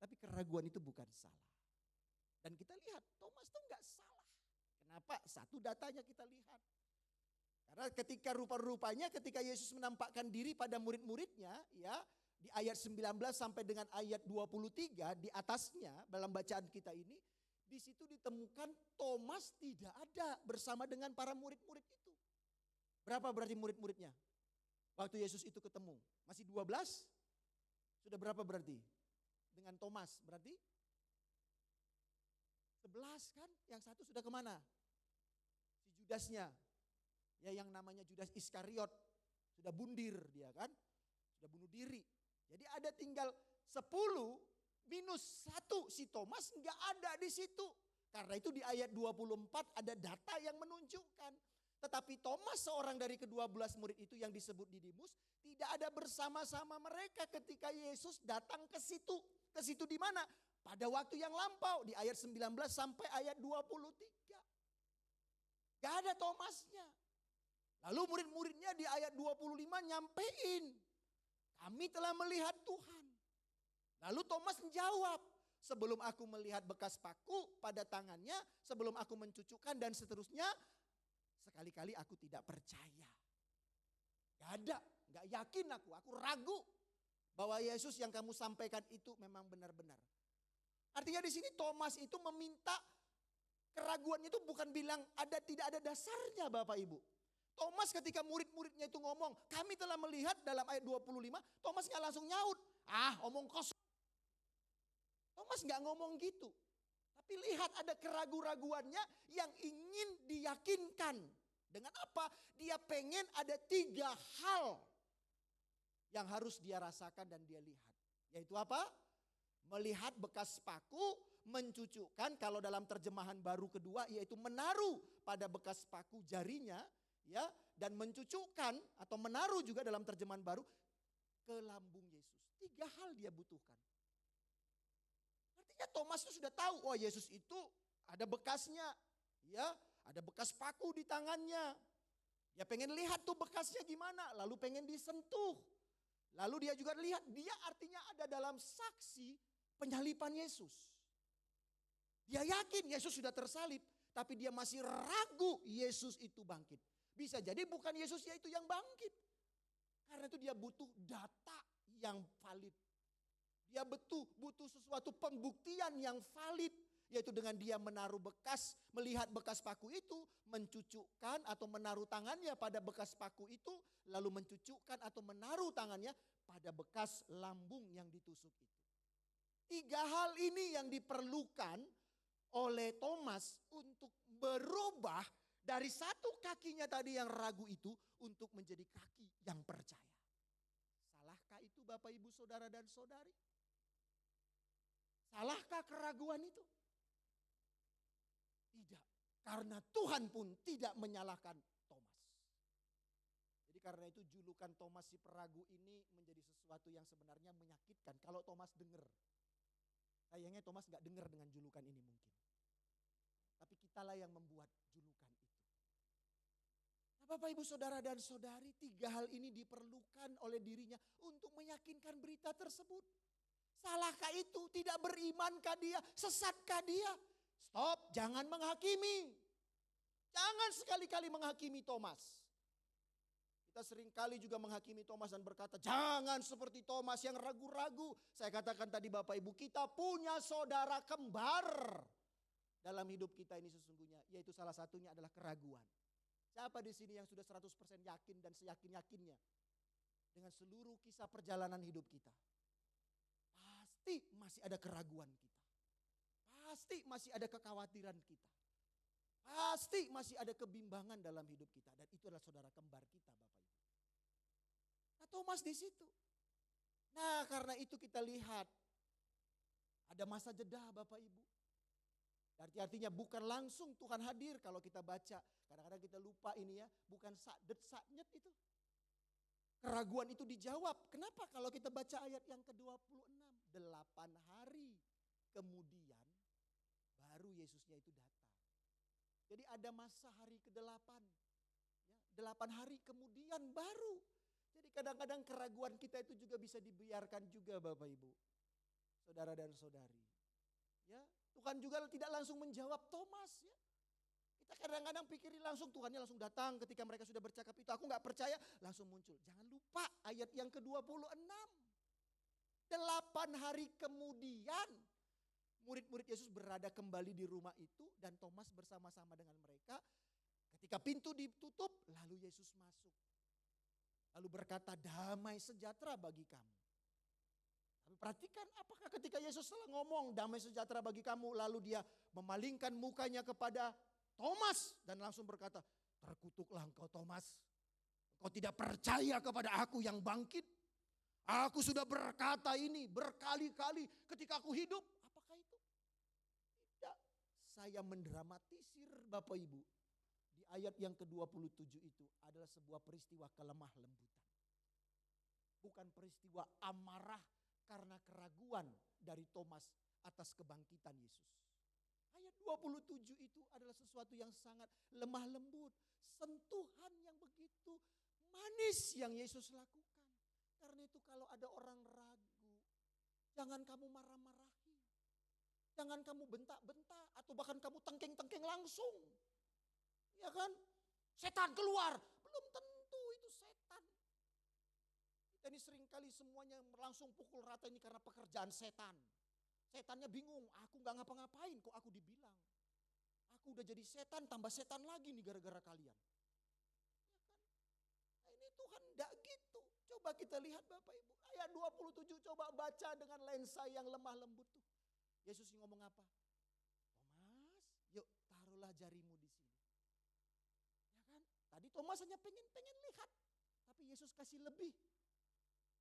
C: Tapi keraguan itu bukan salah. Dan kita lihat Thomas itu enggak salah. Kenapa? Satu datanya kita lihat. Karena ketika rupa-rupanya ketika Yesus menampakkan diri pada murid-muridnya ya, di ayat 19 sampai dengan ayat 23 di atasnya dalam bacaan kita ini, di situ ditemukan Thomas tidak ada bersama dengan para murid-murid itu. Berapa berarti murid-muridnya? Waktu Yesus itu ketemu, masih 12? Sudah berapa berarti? Dengan Thomas berarti 11 kan? Yang satu sudah kemana? Si Judasnya. Ya yang namanya Judas Iskariot. Sudah bundir dia kan? Sudah bunuh diri. Jadi ada tinggal 10 minus 1 si Thomas enggak ada di situ. Karena itu di ayat 24 ada data yang menunjukkan. Tetapi Thomas seorang dari ke-12 murid itu yang disebut Didimus tidak ada bersama-sama mereka ketika Yesus datang ke situ. Ke situ di mana? Pada waktu yang lampau di ayat 19 sampai ayat 23. Gak ada Thomasnya. Lalu murid-muridnya di ayat 25 nyampein. Kami telah melihat Tuhan. Lalu Thomas menjawab. Sebelum aku melihat bekas paku pada tangannya. Sebelum aku mencucukkan dan seterusnya. Sekali-kali aku tidak percaya. Gak ada, gak yakin aku ragu bahwa Yesus yang kamu sampaikan itu memang benar-benar. Artinya di sini Thomas itu meminta keraguannya itu bukan bilang tidak ada dasarnya Bapak Ibu. Thomas ketika murid-muridnya itu ngomong, kami telah melihat dalam ayat 25, Thomas gak langsung nyaut. Omong kosong. Thomas gak ngomong gitu. Tapi lihat ada keraguan-raguannya yang ingin diyakinkan. Dengan apa? Dia pengen ada 3 hal yang harus dia rasakan dan dia lihat. Yaitu apa? Melihat bekas paku, mencucukkan kalau dalam terjemahan baru kedua yaitu menaruh pada bekas paku jarinya. Ya, dan mencucukkan atau menaruh juga dalam terjemahan baru ke lambung Yesus. 3 hal dia butuhkan. Artinya Thomas itu sudah tahu, Yesus itu ada bekasnya, ya, ada bekas paku di tangannya. Dia pengen lihat tuh bekasnya gimana, lalu pengen disentuh. Lalu dia juga lihat, dia artinya ada dalam saksi penyaliban Yesus. Dia yakin Yesus sudah tersalib, tapi dia masih ragu Yesus itu bangkit. Bisa jadi bukan Yesusnya itu yang bangkit. Karena itu dia butuh data yang valid. Dia butuh sesuatu pembuktian yang valid. Yaitu dengan dia menaruh bekas, melihat bekas paku itu, mencucukkan atau menaruh tangannya pada bekas paku itu, lalu mencucukkan atau menaruh tangannya pada bekas lambung yang ditusuk itu. 3 hal ini yang diperlukan oleh Thomas untuk berubah dari satu kakinya tadi yang ragu itu untuk menjadi kaki yang percaya. Salahkah itu Bapak Ibu Saudara dan Saudari? Salahkah keraguan itu? Tidak. Karena Tuhan pun tidak menyalahkan Thomas. Jadi karena itu julukan Thomas si peragu ini menjadi sesuatu yang sebenarnya menyakitkan. Kalau Thomas dengar. Sayangnya Thomas gak dengar dengan julukan ini mungkin. Tapi kitalah yang membuat julukan itu. Nah Bapak Ibu Saudara dan Saudari, 3 hal ini diperlukan oleh dirinya untuk meyakinkan berita tersebut. Salahkah itu? Tidak berimankah dia? Sesatkah dia? Stop, jangan menghakimi. Jangan sekali-kali menghakimi Thomas. Kita seringkali juga menghakimi Thomas dan berkata, jangan seperti Thomas yang ragu-ragu. Saya katakan tadi Bapak Ibu, kita punya saudara kembar dalam hidup kita ini sesungguhnya. Yaitu salah satunya adalah keraguan. Siapa di sini yang sudah 100% yakin dan seyakin-yakinnya dengan seluruh kisah perjalanan hidup kita? Pasti masih ada keraguan kita. Pasti masih ada kekhawatiran kita. Pasti masih ada kebimbangan dalam hidup kita. Dan itu adalah saudara kembar kita Bapak Ibu. Nah Thomas di situ. Nah, karena itu kita lihat ada masa jeda Bapak Ibu. Artinya bukan langsung Tuhan hadir kalau kita baca. Kadang-kadang kita lupa ini ya, bukan sakdet saknyet itu. Keraguan itu dijawab. Kenapa? Kalau kita baca ayat yang ke-26. 8 hari kemudian baru Yesusnya itu datang. Jadi ada masa hari ke-8. Ya, 8 hari kemudian baru. Jadi kadang-kadang keraguan kita itu juga bisa dibiarkan juga Bapak Ibu. Saudara dan saudari. Ya, Tuhan juga tidak langsung menjawab Thomas ya. Kita kadang-kadang pikirin langsung Tuhannya langsung datang ketika mereka sudah bercakap itu. Aku gak percaya langsung muncul. Jangan lupa ayat yang ke-26. 8 hari kemudian murid-murid Yesus berada kembali di rumah itu dan Thomas bersama-sama dengan mereka. Ketika pintu ditutup lalu Yesus masuk. Lalu berkata damai sejahtera bagi kamu. Tapi perhatikan apakah ketika Yesus telah ngomong damai sejahtera bagi kamu. Lalu dia memalingkan mukanya kepada Thomas dan langsung berkata, terkutuklah engkau Thomas. Engkau tidak percaya kepada aku yang bangkit. Aku sudah berkata ini berkali-kali ketika aku hidup. Apakah itu? Tidak. Saya mendramatisir Bapak Ibu. Di ayat yang ke-27 itu adalah sebuah peristiwa kelemah lembutan. Bukan peristiwa amarah karena keraguan dari Thomas atas kebangkitan Yesus. Ayat 27 itu adalah sesuatu yang sangat lemah lembut. Sentuhan yang begitu manis yang Yesus lakukan. Karena itu kalau ada orang ragu, jangan kamu marah-marahi. Jangan kamu bentak-bentak atau bahkan kamu tengking-tengking langsung. Ya kan? Setan keluar. Belum tentu itu setan. Kita ini seringkali semuanya langsung pukul rata ini karena pekerjaan setan. Setannya bingung, aku gak ngapa-ngapain kok aku dibilang. Aku udah jadi setan, tambah setan lagi nih gara-gara kalian. Ya kan? Nah ini Tuhan gak gitu. Coba kita lihat Bapak Ibu. Ayat 27 coba baca dengan lensa yang lemah lembut tuh. Yesus ngomong apa? Thomas, yuk taruhlah jarimu di sini. Ya kan? Tadi Thomas hanya pengen lihat. Tapi Yesus kasih lebih.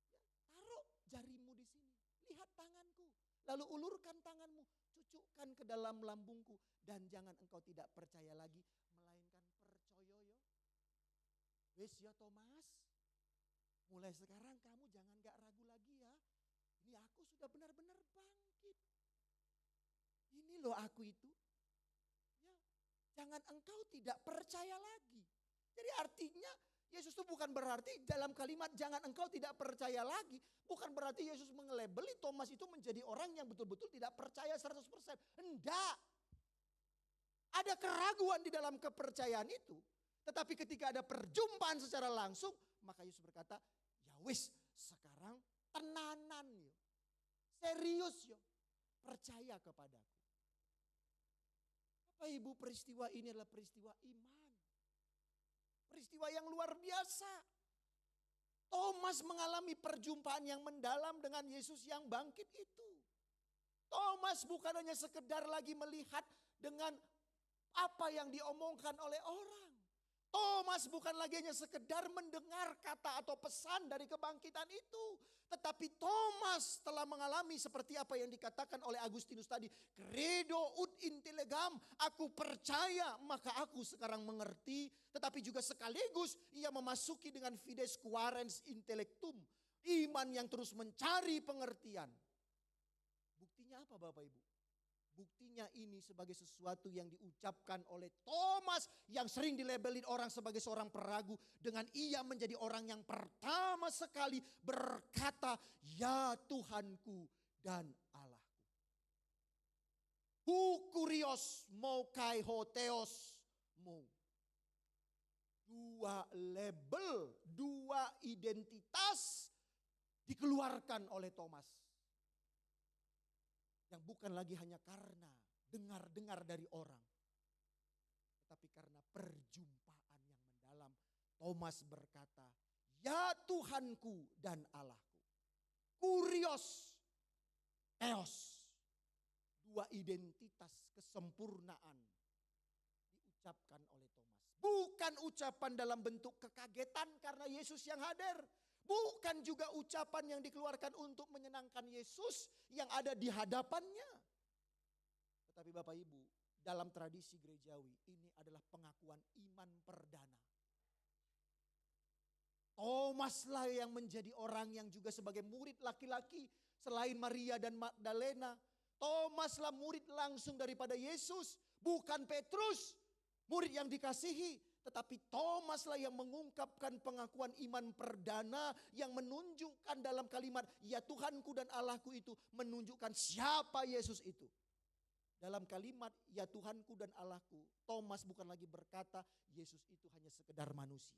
C: Ya, taruh jarimu di sini. Lihat tanganku. Lalu ulurkan tanganmu. Cucukkan ke dalam lambungku. Dan jangan engkau tidak percaya lagi. Melainkan percaya ya. Wes ya Thomas. Mulai sekarang kamu jangan gak ragu lagi ya. Ini aku sudah benar-benar bangkit. Ini loh aku itu. Ya, jangan engkau tidak percaya lagi. Jadi artinya Yesus itu bukan berarti dalam kalimat jangan engkau tidak percaya lagi. Bukan berarti Yesus mengelabeli Thomas itu menjadi orang yang betul-betul tidak percaya 100%. Enggak. Ada keraguan di dalam kepercayaan itu. Tetapi ketika ada perjumpaan secara langsung, maka Yesus berkata, ya wis sekarang tenanan yo. Serius yo. Percaya kepadaku. Bapak Ibu, peristiwa ini adalah peristiwa iman. Peristiwa yang luar biasa. Thomas mengalami perjumpaan yang mendalam dengan Yesus yang bangkit itu. Thomas bukan hanya sekedar lagi melihat dengan apa yang diomongkan oleh orang. Thomas bukan lagi hanya sekedar mendengar kata atau pesan dari kebangkitan itu. Tetapi Thomas telah mengalami seperti apa yang dikatakan oleh Agustinus tadi. Credo ut intellegam, aku percaya maka aku sekarang mengerti. Tetapi juga sekaligus ia memasuki dengan fides quaerens intellectum. Iman yang terus mencari pengertian. Buktinya apa Bapak Ibu? Buktinya ini sebagai sesuatu yang diucapkan oleh Thomas yang sering dilabelin orang sebagai seorang peragu. Dengan ia menjadi orang yang pertama sekali berkata, ya Tuhanku dan Allahku. Hu kurios mo kai hoteos mo. Dua label, dua identitas dikeluarkan oleh Thomas. Yang bukan lagi hanya karena dengar-dengar dari orang. Tetapi karena perjumpaan yang mendalam. Thomas berkata, ya Tuhanku dan Allahku. Kurios, eos. Dua identitas kesempurnaan diucapkan oleh Thomas. Bukan ucapan dalam bentuk kekagetan karena Yesus yang hadir. Bukan juga ucapan yang dikeluarkan untuk menyenangkan Yesus yang ada di hadapannya. Tetapi Bapak Ibu, dalam tradisi gerejawi ini adalah pengakuan iman perdana. Thomaslah yang menjadi orang yang juga sebagai murid laki-laki selain Maria dan Magdalena. Thomaslah murid langsung daripada Yesus, bukan Petrus, murid yang dikasihi. Tetapi Thomaslah yang mengungkapkan pengakuan iman perdana yang menunjukkan dalam kalimat, ya Tuhanku dan Allahku itu menunjukkan siapa Yesus itu. Dalam kalimat, ya Tuhanku dan Allahku, Thomas bukan lagi berkata, Yesus itu hanya sekedar manusia.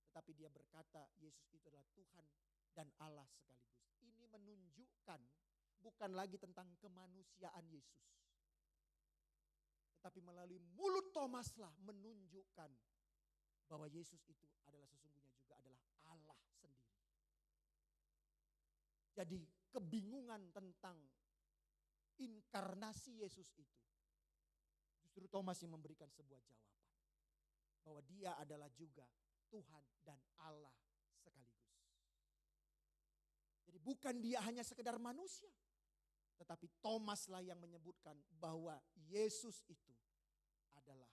C: Tetapi dia berkata, Yesus itu adalah Tuhan dan Allah sekaligus. Ini menunjukkan bukan lagi tentang kemanusiaan Yesus. Tetapi melalui mulut Thomaslah menunjukkan bahwa Yesus itu adalah sesungguhnya juga adalah Allah sendiri. Jadi kebingungan tentang inkarnasi Yesus itu, justru Thomas yang memberikan sebuah jawaban. Bahwa dia adalah juga Tuhan dan Allah sekaligus. Jadi bukan dia hanya sekedar manusia. Tetapi Thomaslah yang menyebutkan bahwa Yesus itu adalah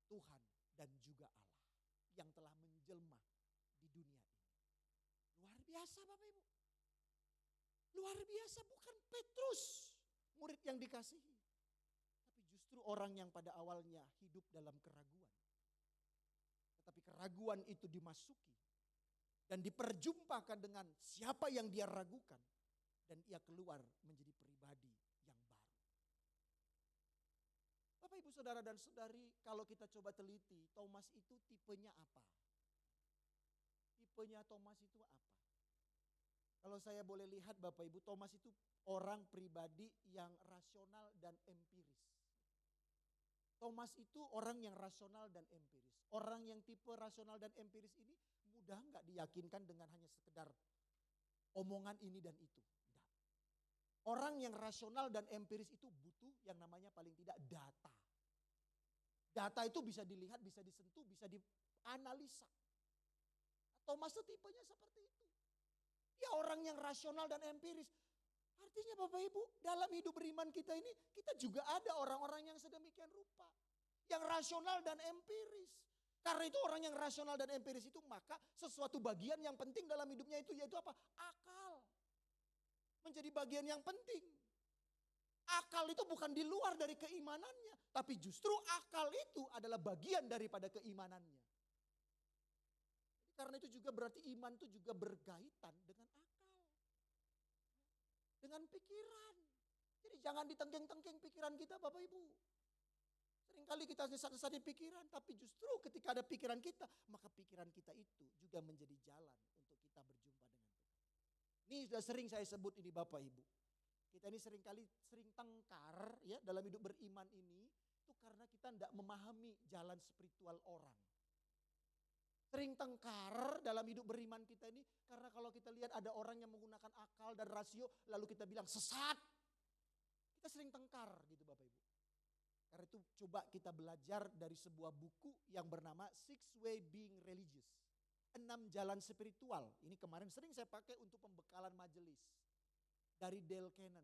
C: Tuhan dan juga Allah yang telah menjelma di dunia ini. Luar biasa Bapak Ibu. Luar biasa, bukan Petrus murid yang dikasihi. Tapi justru orang yang pada awalnya hidup dalam keraguan. Tetapi keraguan itu dimasuki dan diperjumpakan dengan siapa yang dia ragukan. Dan ia keluar menjadi pribadi yang baru. Bapak Ibu Saudara dan Saudari, kalau kita coba teliti, Thomas itu tipenya apa? Tipenya Thomas itu apa? Kalau saya boleh lihat Bapak Ibu, Thomas itu orang pribadi yang rasional dan empiris. Thomas itu orang yang rasional dan empiris. Orang yang tipe rasional dan empiris ini mudah nggak diyakinkan dengan hanya sekedar omongan ini dan itu. Orang yang rasional dan empiris itu butuh yang namanya paling tidak data. Data itu bisa dilihat, bisa disentuh, bisa dianalisa. Thomas itu tipenya seperti itu. Dia orang yang rasional dan empiris. Artinya Bapak Ibu, dalam hidup beriman kita ini, kita juga ada orang-orang yang sedemikian rupa. Yang rasional dan empiris. Karena itu orang yang rasional dan empiris itu, maka sesuatu bagian yang penting dalam hidupnya itu yaitu apa? Akal. Menjadi bagian yang penting. Akal itu bukan di luar dari keimanannya, tapi justru akal itu adalah bagian daripada keimanannya. Karena itu juga berarti iman itu juga berkaitan dengan akal. Dengan pikiran. Jadi jangan ditengking-tengking pikiran kita Bapak Ibu. Seringkali kita sesat-sesat di pikiran, tapi justru ketika ada pikiran kita, maka pikiran kita itu juga menjadi jalan untuk kita berjumpa dengan Tuhan. Ini sudah sering saya sebut ini Bapak Ibu. Kita ini sering tengkar ya dalam hidup beriman ini itu karena kita tidak memahami jalan spiritual orang. Sering tengkar dalam hidup beriman kita ini karena kalau kita lihat ada orang yang menggunakan akal dan rasio lalu kita bilang sesat. Kita sering tengkar gitu Bapak Ibu. Karena itu coba kita belajar dari sebuah buku yang bernama Six Way Being Religious. 6 jalan spiritual. Ini kemarin sering saya pakai untuk pembekalan majelis. Dari Dale Cannon.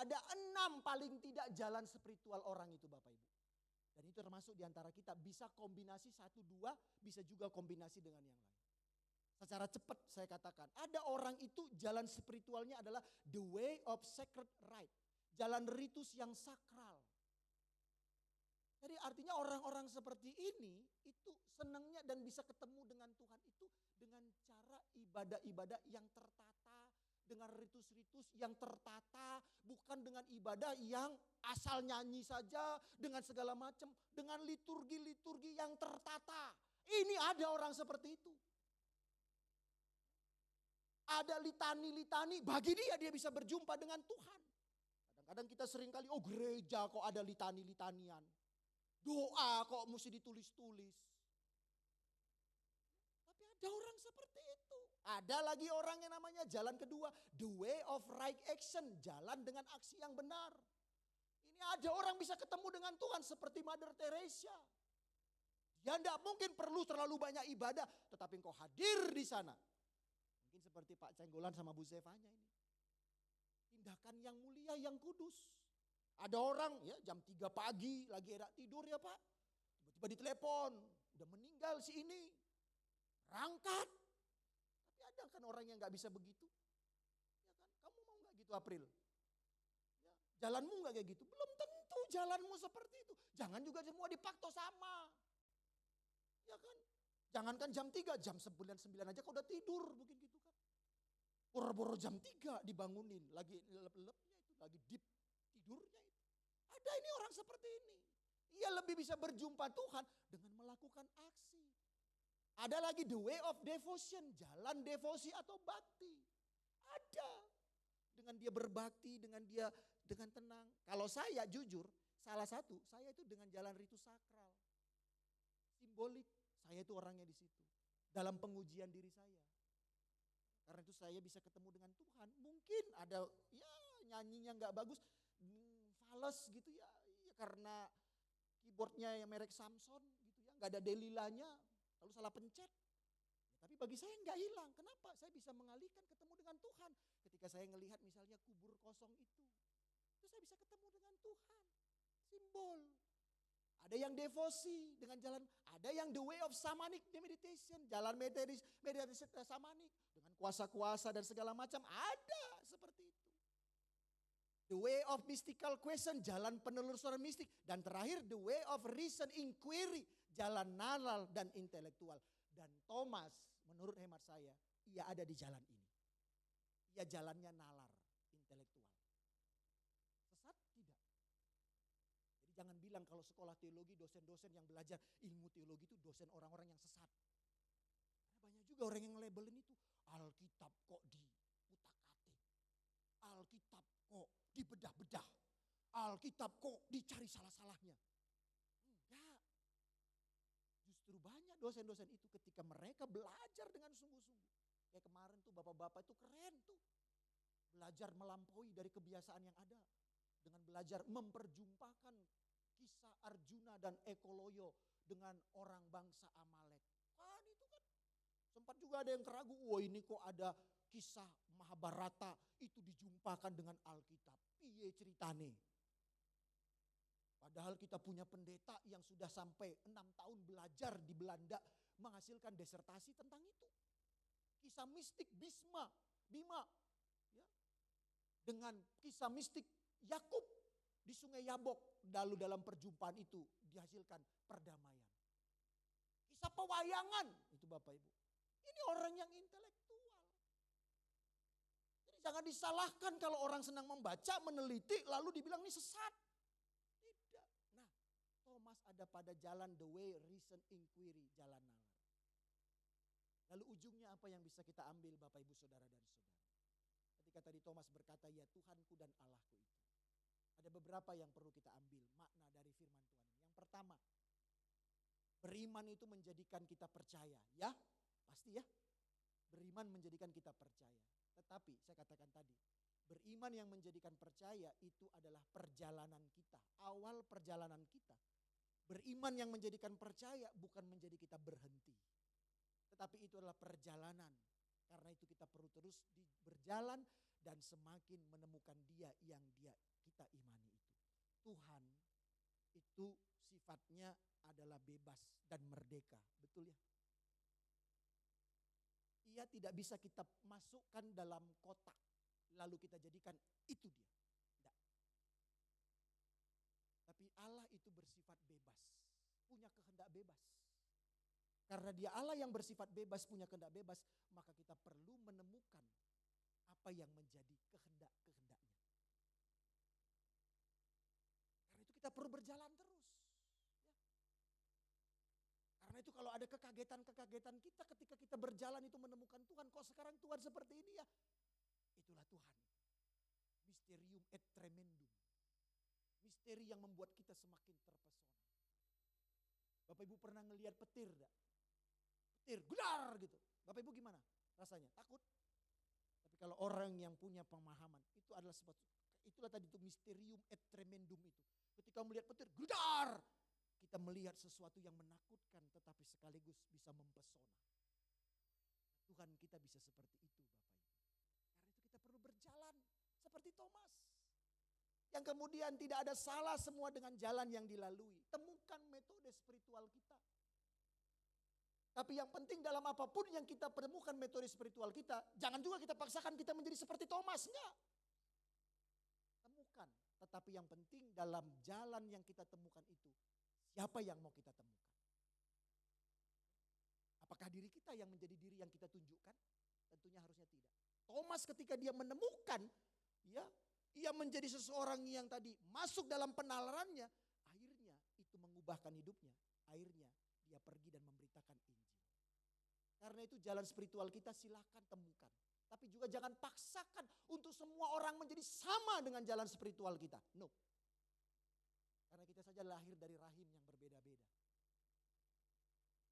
C: Ada 6 paling tidak jalan spiritual orang itu Bapak Ibu. Dan itu termasuk diantara kita. Bisa kombinasi 1, 2, bisa juga kombinasi dengan yang lain. Secara cepat saya katakan. Ada orang itu jalan spiritualnya adalah the way of sacred right. Jalan ritus yang sakral. Jadi artinya orang-orang seperti ini itu senangnya dan bisa ketemu dengan Tuhan itu dengan cara ibadah-ibadah yang tertata, dengan ritus-ritus yang tertata, bukan dengan ibadah yang asal nyanyi saja dengan segala macam, dengan liturgi-liturgi yang tertata. Ini ada orang seperti itu. Ada litani-litani, bagi dia bisa berjumpa dengan Tuhan. Kadang-kadang kita seringkali, oh gereja kok ada litani-litanian. Doa kok mesti ditulis-tulis. Tapi ada orang seperti itu. Ada lagi orang yang namanya jalan kedua. The way of right action. Jalan dengan aksi yang benar. Ini ada orang bisa ketemu dengan Tuhan seperti Mother Teresa. Dia tidak mungkin perlu terlalu banyak ibadah. Tetapi engkau hadir di sana. Seperti Pak Cenggolan sama Bu Zevanya ini. Tindakan yang mulia, yang kudus. Ada orang ya jam 3 pagi lagi enak tidur ya Pak. Tiba-tiba ditelepon, udah meninggal si ini. Berangkat. Tapi ada kan orang yang gak bisa begitu. Ya kan? Kamu mau gak gitu April? Ya, jalanmu gak kayak gitu? Belum tentu jalanmu seperti itu. Jangan juga semua dipakto sama. Ya kan? Jangankan jam 3, jam 9 aja kau udah tidur mungkin gitu kan. Boro-boro jam 3 dibangunin, lagi lelep-lelepnya itu, lagi deep tidurnya itu. Ada ini orang seperti ini. Ia lebih bisa berjumpa Tuhan dengan melakukan aksi. Ada lagi the way of devotion, jalan devosi atau bakti. Ada. Dengan dia berbakti, dengan dia dengan tenang. Kalau saya jujur, salah satu, saya itu dengan jalan ritus sakral. Simbolik, saya itu orangnya di situ. Dalam pengujian diri saya. Karena itu saya bisa ketemu dengan Tuhan. Mungkin ada ya nyanyinya nggak bagus, fales gitu ya, karena keyboardnya yang merek Samson gitu ya, nggak ada delilanya, lalu salah pencet. Ya, tapi bagi saya nggak hilang. Kenapa? Saya bisa mengalihkan ketemu dengan Tuhan. Ketika saya melihat misalnya kubur kosong itu saya bisa ketemu dengan Tuhan. Simbol. Ada yang devosi dengan jalan, ada yang the way of shamanic meditation, jalan meditasi samanik dengan kuasa-kuasa dan segala macam, ada seperti itu. The way of mystical question, jalan penelusuran mistik, dan terakhir the way of reason inquiry, jalan nalar dan intelektual. Dan Thomas, menurut hemat saya, ia ada di jalan ini. Ia jalannya nalar, intelektual. Sesat? Tidak. Jangan bilang kalau sekolah teologi dosen-dosen yang belajar ilmu teologi itu dosen orang-orang yang sesat. Karena banyak juga orang yang labelin itu. Alkitab kok diutak-atik. Alkitab kok dibedah-bedah. Alkitab kok dicari salah-salahnya. Enggak. Justru banyak dosen-dosen itu ketika mereka belajar dengan sungguh-sungguh. Kayak kemarin tuh bapak-bapak itu keren tuh. Belajar melampaui dari kebiasaan yang ada. Dengan belajar memperjumpakan kisah Arjuna dan Ekoloyo dengan orang bangsa Amalek. Kan itu kan sempat juga ada yang keragu, wah ini kok ada kisah Mahabharata itu dijumpakan dengan Alkitab. Piye ceritane? Padahal kita punya pendeta yang sudah sampai 6 tahun belajar di Belanda menghasilkan disertasi tentang itu. Kisah mistik Bima ya. Dengan kisah mistik Yakub di Sungai Yabok, lalu dalam perjumpaan itu dihasilkan perdamaian. Kisah pewayangan, itu Bapak Ibu. Ini orang yang intelektual. Jadi jangan disalahkan kalau orang senang membaca, meneliti, lalu dibilang ini sesat. Tidak. Nah, Thomas ada pada jalan the way, reason, inquiry, jalan nalar. Lalu ujungnya apa yang bisa kita ambil Bapak Ibu Saudara dan Saudara? Ketika tadi Thomas berkata, ya Tuhanku dan Allahku itu. Ada beberapa yang perlu kita ambil makna dari firman Tuhan ini. Yang pertama, beriman itu menjadikan kita percaya. Ya, pasti ya. Beriman menjadikan kita percaya. Tetapi saya katakan tadi, beriman yang menjadikan percaya itu adalah perjalanan kita. Awal perjalanan kita. Beriman yang menjadikan percaya bukan menjadi kita berhenti. Tetapi itu adalah perjalanan. Karena itu kita perlu terus berjalan dan semakin menemukan Dia yang kita imani itu. Tuhan itu sifatnya adalah bebas dan merdeka. Betul ya? Ia tidak bisa kita masukkan dalam kotak. Lalu kita jadikan itu dia. Tidak. Tapi Allah itu bersifat bebas. Punya kehendak bebas. Karena Dia Allah yang bersifat bebas, punya kehendak bebas, maka kita perlu menemukan apa yang menjadi kehendak-kehendaknya. Karena itu kita perlu berjalan terus. Ya. Karena itu kalau ada kekagetan-kekagetan kita ketika kita berjalan itu menemukan Tuhan, kok sekarang Tuhan seperti ini ya? Itulah Tuhan. Mysterium et tremendum. Misteri yang membuat kita semakin terpesona. Bapak Ibu pernah ngelihat petir enggak? Petir, gudar gitu. Bapak Ibu gimana rasanya? Takut? Tapi kalau orang yang punya pemahaman, itu adalah itulah tadi itu mysterium et tremendum itu. Ketika melihat petir, gudar. Kita melihat sesuatu yang menakutkan tetapi sekaligus bisa mempesona. Tuhan kita bisa seperti itu Bapak Ibu. yang kemudian tidak ada salah semua dengan jalan yang dilalui. Temukan metode spiritual kita. Tapi yang penting dalam apapun yang kita temukan metode spiritual kita, jangan juga kita paksakan kita menjadi seperti Thomas, enggak. Temukan, tetapi yang penting dalam jalan yang kita temukan itu, siapa yang mau kita temukan? Apakah diri kita yang menjadi diri yang kita tunjukkan? Tentunya harusnya tidak. Thomas ketika dia menemukan, ya, ia menjadi seseorang yang tadi masuk dalam penalarannya, akhirnya itu mengubahkan hidupnya. Akhirnya dia pergi dan memberitakan Injil. Karena itu jalan spiritual kita silakan temukan. Tapi juga jangan paksakan untuk semua orang menjadi sama dengan jalan spiritual kita. No. Karena kita saja lahir dari rahim yang berbeda-beda.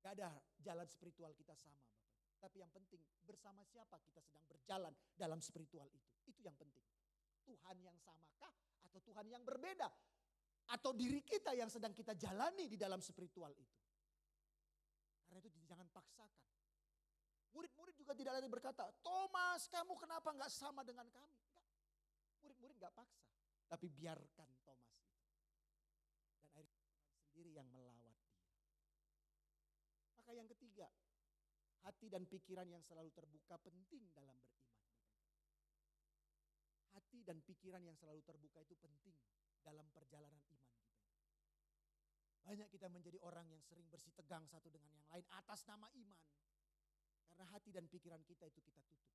C: Gak ada jalan spiritual kita sama, Bapak. Tapi yang penting bersama siapa kita sedang berjalan dalam spiritual itu. Itu yang penting. Tuhan yang samakah atau Tuhan yang berbeda? Atau diri kita yang sedang kita jalani di dalam spiritual itu. Karena itu jangan paksakan. Murid-murid juga tidak lagi berkata, Thomas kamu kenapa gak sama dengan kami? Enggak. Murid-murid gak paksa. Tapi biarkan Thomas itu. Dan akhirnya Tuhan sendiri yang melawat dia. Maka yang ketiga, hati dan pikiran yang selalu terbuka penting dalam beriman. Hati dan pikiran yang selalu terbuka itu penting dalam perjalanan iman kita. Banyak kita menjadi orang yang sering bersitegang satu dengan yang lain atas nama iman. Karena hati dan pikiran kita itu kita tutup.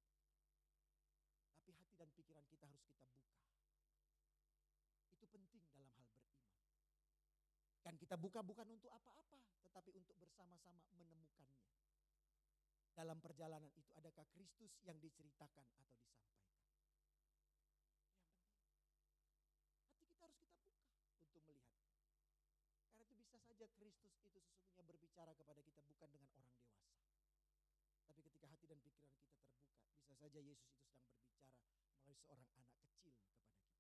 C: Tapi hati dan pikiran kita harus kita buka. Itu penting dalam hal beriman. Dan kita buka bukan untuk apa-apa, tetapi untuk bersama-sama menemukannya. Dalam perjalanan itu adakah Kristus yang diceritakan atau disampaikan? Yang penting. Hati kita harus kita buka untuk melihatnya. Karena itu bisa saja Kristus itu sesungguhnya berbicara kepada kita bukan dengan orang dewasa. Tapi ketika hati dan pikiran kita terbuka, bisa saja Yesus itu sedang berbicara melalui seorang anak kecil kepada kita.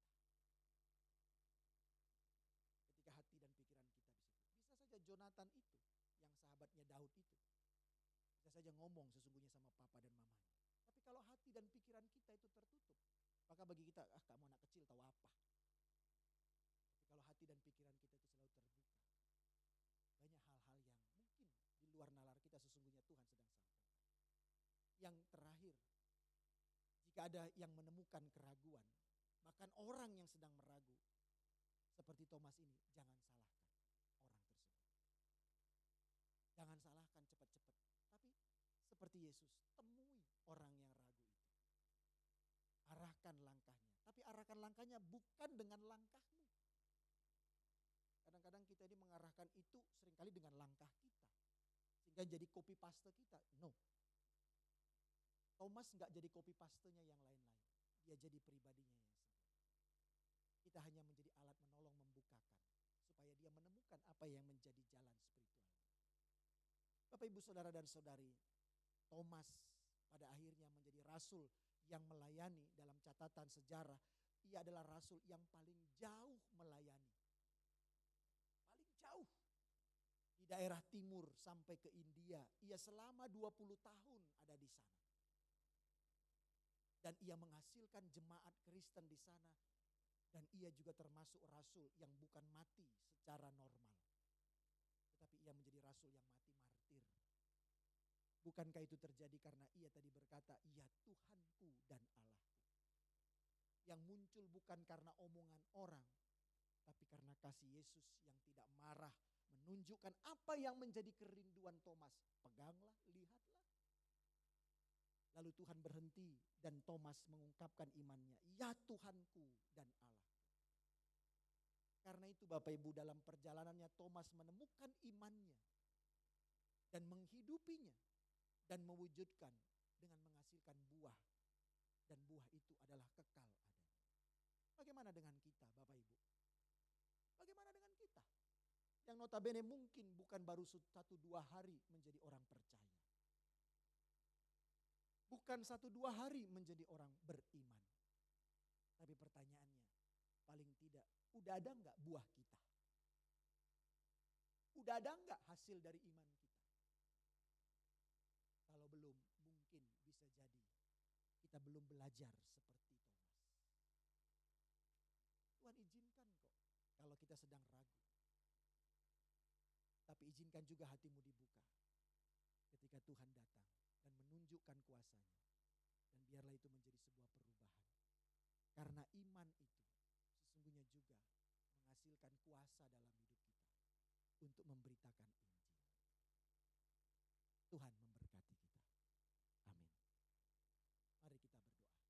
C: Ketika hati dan pikiran kita di situ. Bisa saja Jonathan itu, yang sahabatnya Daud itu. Bisa saja ngomong sesungguhnya sama papa dan mamanya. Tapi kalau hati dan pikiran kita itu tertutup, maka bagi kita, kamu anak kecil tahu apa. Tapi kalau hati dan pikiran kita itu selalu terbuka, banyak hal-hal yang mungkin di luar nalar kita sesungguhnya Tuhan sedang sampaikan. Yang terakhir, jika ada yang menemukan keraguan, bahkan orang yang sedang meragu, seperti Thomas ini, jangan salahkan orang tersebut. Jangan salahkan cepat-cepat. Tapi seperti Yesus, temui orang yang ragu itu. Arahkan langkahnya. Tapi arahkan langkahnya bukan dengan langkahmu. Kadang-kadang kita ini mengarahkan itu seringkali dengan langkah kita. Sehingga jadi copy paste kita. No. Thomas gak jadi copy pastenya yang lain-lain. Dia jadi pribadinya yang sendiri. Kita hanya menjadi alat menolong membukakan. Supaya dia menemukan apa yang menjadi jalan spiritualnya. Bapak ibu saudara dan saudari, Thomas pada akhirnya menjadi rasul yang melayani dalam catatan sejarah. Ia adalah rasul yang paling jauh melayani. Paling jauh. Di daerah timur sampai ke India. Ia selama 20 tahun ada di sana. Dan ia menghasilkan jemaat Kristen di sana. Dan ia juga termasuk rasul yang bukan mati secara normal. Tetapi ia menjadi rasul yang mati martir. Bukankah itu terjadi karena ia tadi berkata, ya Tuhanku dan Allahku. Yang muncul bukan karena omongan orang, tapi karena kasih Yesus yang tidak marah. Menunjukkan apa yang menjadi kerinduan Thomas. Peganglah, lihatlah. Lalu Tuhan berhenti dan Thomas mengungkapkan imannya. Ya Tuhanku dan Allahku. Karena itu Bapak Ibu dalam perjalanannya Thomas menemukan imannya. Dan menghidupinya. Dan mewujudkan dengan menghasilkan buah. Dan buah itu adalah kekal adanya. Bagaimana dengan kita Bapak Ibu? Bagaimana dengan kita? Yang notabene mungkin bukan baru 1-2 hari menjadi orang percaya. Bukan 1-2 hari menjadi orang beriman. Tapi pertanyaannya, paling tidak, udah ada enggak buah kita? Udah ada enggak hasil dari iman kita? Kalau belum, mungkin bisa jadi kita belum belajar seperti Thomas. Tuhan izinkan
A: sedang ragu. Tapi izinkan juga hatimu dibuka ketika Tuhan datang dan menunjukkan kuasa-Nya. Dan biarlah itu menjadi sebuah perubahan. Karena iman itu sesungguhnya juga menghasilkan kuasa dalam hidup kita untuk memberitakan Injil. Tuhan memberkati kita. Amin. Mari kita berdoa.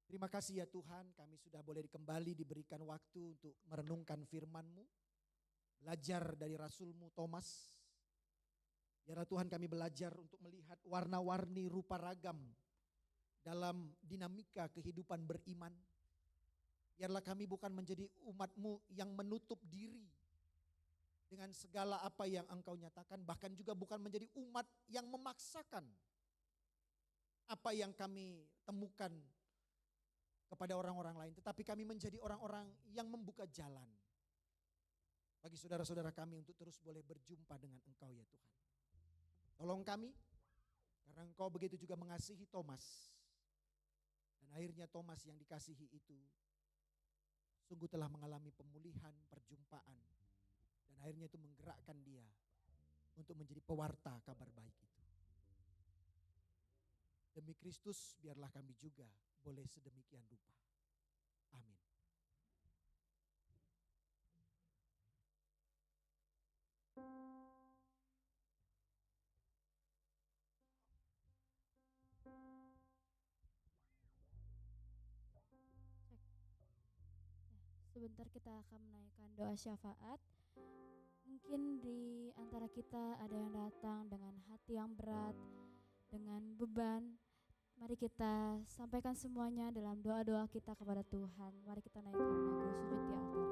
A: Terima kasih ya Tuhan, kami sudah boleh kembali diberikan waktu untuk merenungkan firman-Mu. Belajar dari Rasul-Mu Thomas. Biarlah Tuhan kami belajar untuk melihat warna-warni rupa ragam dalam dinamika kehidupan beriman. Biarlah kami bukan menjadi umat-Mu yang menutup diri dengan segala apa yang Engkau nyatakan. Bahkan juga bukan menjadi umat yang memaksakan apa yang kami temukan kepada orang-orang lain. Tetapi kami menjadi orang-orang yang membuka jalan bagi saudara-saudara kami untuk terus boleh berjumpa dengan Engkau ya Tuhan. Tolong kami, karena Engkau begitu juga mengasihi Thomas. Dan akhirnya Thomas yang dikasihi itu sungguh telah mengalami pemulihan, perjumpaan. Dan akhirnya itu menggerakkan dia untuk menjadi pewarta kabar baik itu. Demi Kristus biarlah kami juga boleh sedemikian rupa. Amin.
B: Sebentar kita akan menaikkan doa syafaat. Mungkin di antara kita ada yang datang dengan hati yang berat, dengan beban. Mari kita sampaikan semuanya dalam doa-doa kita kepada Tuhan. Mari kita naikkan lagu sujud di altar.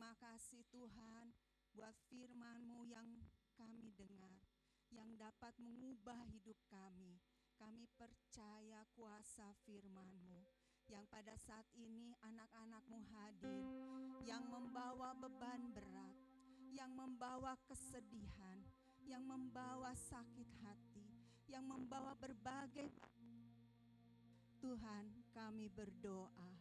D: terima kasih Tuhan buat firman-Mu yang kami dengar, yang dapat mengubah hidup kami. Kami percaya kuasa firman-Mu, yang pada saat ini anak-anak-Mu hadir, yang membawa beban berat, yang membawa kesedihan, yang membawa sakit hati, yang membawa berbagai. Tuhan, kami berdoa,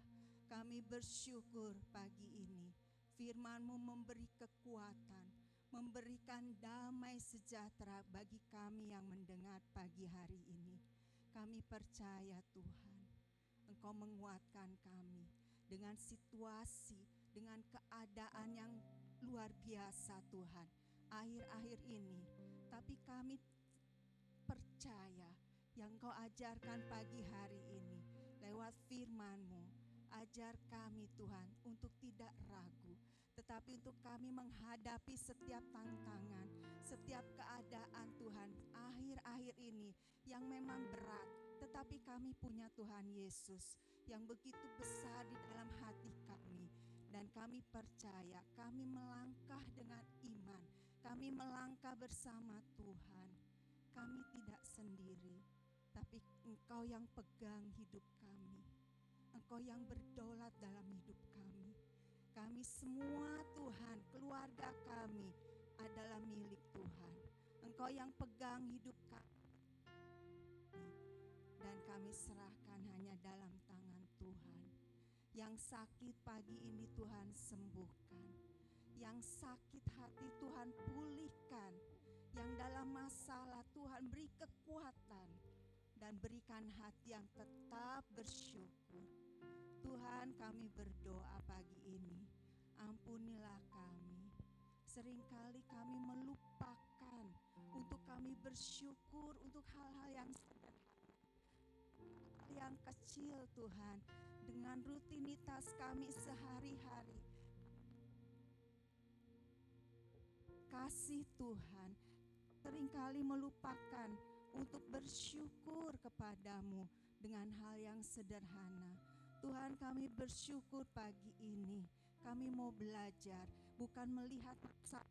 D: kami bersyukur pagi ini firman-Mu memberi kekuatan, memberikan damai sejahtera bagi kami yang mendengar pagi hari ini. Kami percaya Tuhan, Engkau menguatkan kami dengan situasi, dengan keadaan yang luar biasa Tuhan akhir-akhir ini. Tapi kami percaya yang Engkau ajarkan pagi hari ini lewat firman-Mu. Ajar kami Tuhan untuk tidak ragu, tetapi untuk kami menghadapi setiap tantangan, setiap keadaan Tuhan akhir-akhir ini yang memang berat. Tetapi kami punya Tuhan Yesus yang begitu besar di dalam hati kami. Dan kami percaya, kami melangkah dengan iman, kami melangkah bersama Tuhan. Kami tidak sendiri, tapi Engkau yang pegang hidup kami. Engkau yang berdaulat dalam hidup kami. Kami semua Tuhan, keluarga kami adalah milik Tuhan. Engkau yang pegang hidup kami. Dan kami serahkan hanya dalam tangan Tuhan. Yang sakit pagi ini Tuhan sembuhkan. Yang sakit hati Tuhan pulihkan. Yang dalam masalah Tuhan beri kekuatan. Dan berikan hati yang tetap bersyukur. Tuhan, kami berdoa pagi ini, ampunilah kami. Seringkali kami melupakan untuk kami bersyukur untuk hal-hal yang sederhana, hal yang kecil Tuhan, dengan rutinitas kami sehari-hari. Kasih Tuhan, seringkali melupakan untuk bersyukur kepadamu dengan hal yang sederhana. Tuhan, kami bersyukur pagi ini. Kami mau belajar, bukan melihat masa,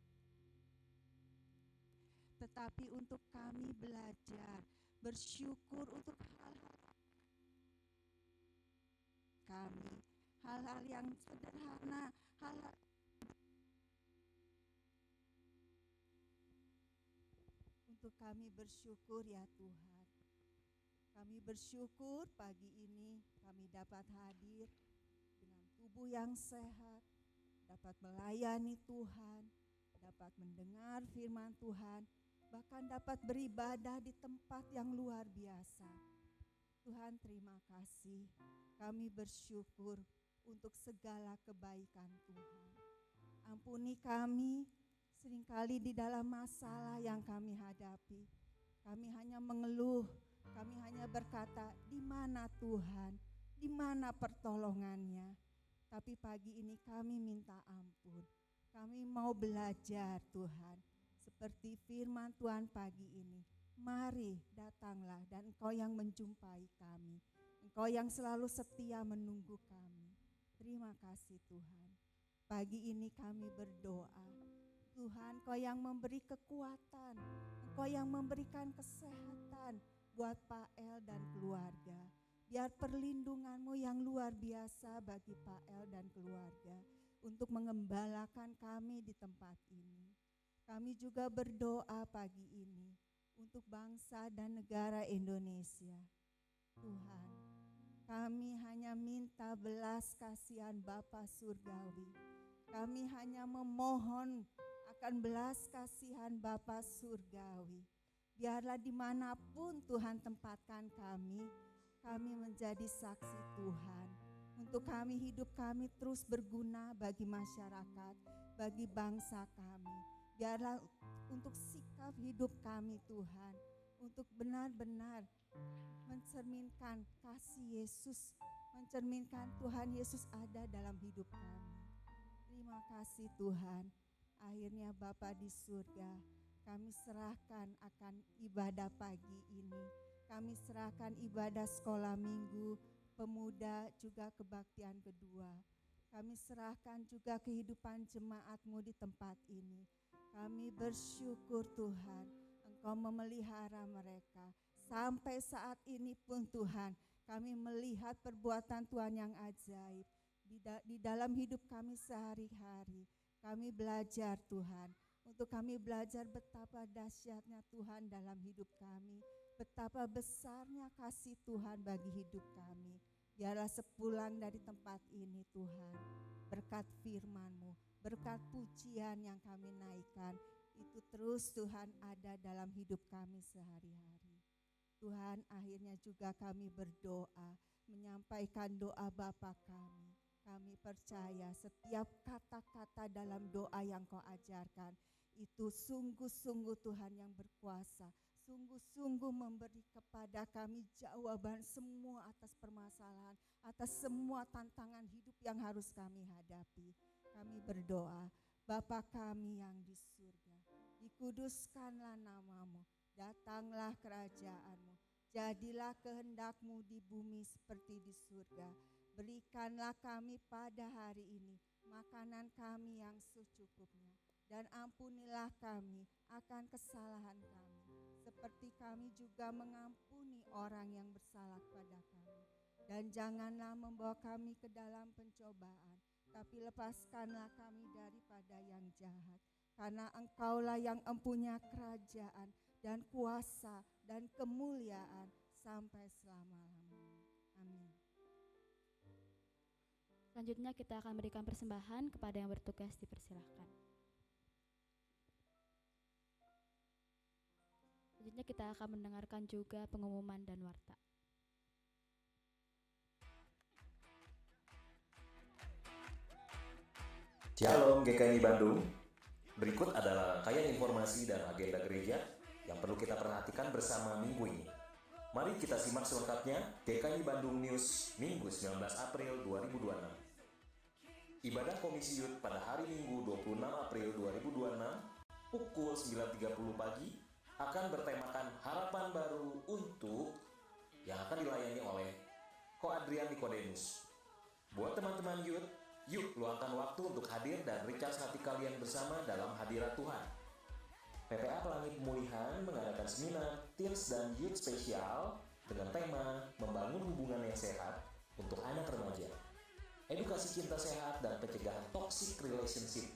D: tetapi untuk kami belajar bersyukur untuk hal-hal kami, hal-hal yang sederhana, hal-hal untuk kami bersyukur ya Tuhan. Kami bersyukur pagi ini kami dapat hadir dengan tubuh yang sehat, dapat melayani Tuhan, dapat mendengar firman Tuhan, bahkan dapat beribadah di tempat yang luar biasa. Tuhan, terima kasih. Kami bersyukur untuk segala kebaikan Tuhan. Ampuni kami seringkali di dalam masalah yang kami hadapi. Kami hanya mengeluh. Kami hanya berkata, di mana Tuhan, di mana pertolongannya. Tapi pagi ini kami minta ampun. Kami mau belajar Tuhan, seperti firman Tuhan pagi ini. Mari datanglah dan Engkau yang menjumpai kami. Engkau yang selalu setia menunggu kami. Terima kasih Tuhan. Pagi ini kami berdoa. Tuhan, Engkau yang memberi kekuatan. Engkau yang memberikan kesehatan buat Pak El dan keluarga. Biar perlindungan-Mu yang luar biasa bagi Pak El dan keluarga untuk mengembalakan kami di tempat ini. Kami juga berdoa pagi ini untuk bangsa dan negara Indonesia. Tuhan, kami hanya minta belas kasihan Bapa Surgawi. Kami hanya memohon akan belas kasihan Bapa Surgawi. Biarlah dimanapun Tuhan tempatkan kami menjadi saksi Tuhan. Untuk kami, hidup kami terus berguna bagi masyarakat, bagi bangsa kami. Biarlah untuk sikap hidup kami Tuhan, untuk benar-benar mencerminkan kasih Yesus, mencerminkan Tuhan Yesus ada dalam hidup kami. Terima kasih Tuhan. Akhirnya Bapa di surga, kami serahkan akan ibadah pagi ini. Kami serahkan ibadah sekolah minggu, pemuda juga kebaktian kedua. Kami serahkan juga kehidupan jemaat-Mu di tempat ini. Kami bersyukur Tuhan, Engkau memelihara mereka. Sampai saat ini pun Tuhan, kami melihat perbuatan Tuhan yang ajaib. Di dalam hidup kami sehari-hari, kami belajar Tuhan. Untuk kami belajar betapa dahsyatnya Tuhan dalam hidup kami. Betapa besarnya kasih Tuhan bagi hidup kami. Biarlah sepulang dari tempat ini Tuhan, berkat firman-Mu, berkat pujian yang kami naikkan, itu terus Tuhan ada dalam hidup kami sehari-hari. Tuhan, akhirnya juga kami berdoa, menyampaikan doa Bapa kami. Kami percaya setiap kata-kata dalam doa yang Kau ajarkan, itu sungguh-sungguh Tuhan yang berkuasa, sungguh-sungguh memberi kepada kami jawaban semua atas permasalahan, atas semua tantangan hidup yang harus kami hadapi. Kami berdoa, Bapa kami yang di surga, dikuduskanlah nama-Mu, datanglah kerajaan-Mu, jadilah kehendak-Mu di bumi seperti di surga. Berikanlah kami pada hari ini makanan kami yang secukupnya, dan ampunilah kami akan kesalahan kami, seperti kami juga mengampuni orang yang bersalah kepada kami. Dan janganlah membawa kami ke dalam pencobaan, tapi lepaskanlah kami daripada yang jahat. Karena Engkaulah yang empunya kerajaan dan kuasa dan kemuliaan sampai selama-lamanya. Amin.
B: Selanjutnya kita akan berikan persembahan kepada yang bertugas, dipersilahkan. Selanjutnya kita akan mendengarkan juga pengumuman dan warta.
E: Shalom GKI Bandung. Berikut adalah rangkaian informasi dan agenda gereja yang perlu kita perhatikan bersama minggu ini. Mari kita simak selengkapnya GKI Bandung News Minggu 19 April 2026. Ibadah Komisi Yud pada hari Minggu 26 April 2026 pukul 9.30 pagi akan bertemakan harapan baru untuk yang akan dilayani oleh Ko Adrian Nikodemus. Buat teman-teman Yud, yuk luangkan waktu untuk hadir dan recharge hati kalian bersama dalam hadirat Tuhan. PPA Pelangi Pemulihan mengadakan seminar Teens dan Youth Spesial dengan tema Membangun Hubungan yang Sehat untuk Anak Remaja. Edukasi cinta sehat dan pencegahan toxic relationship.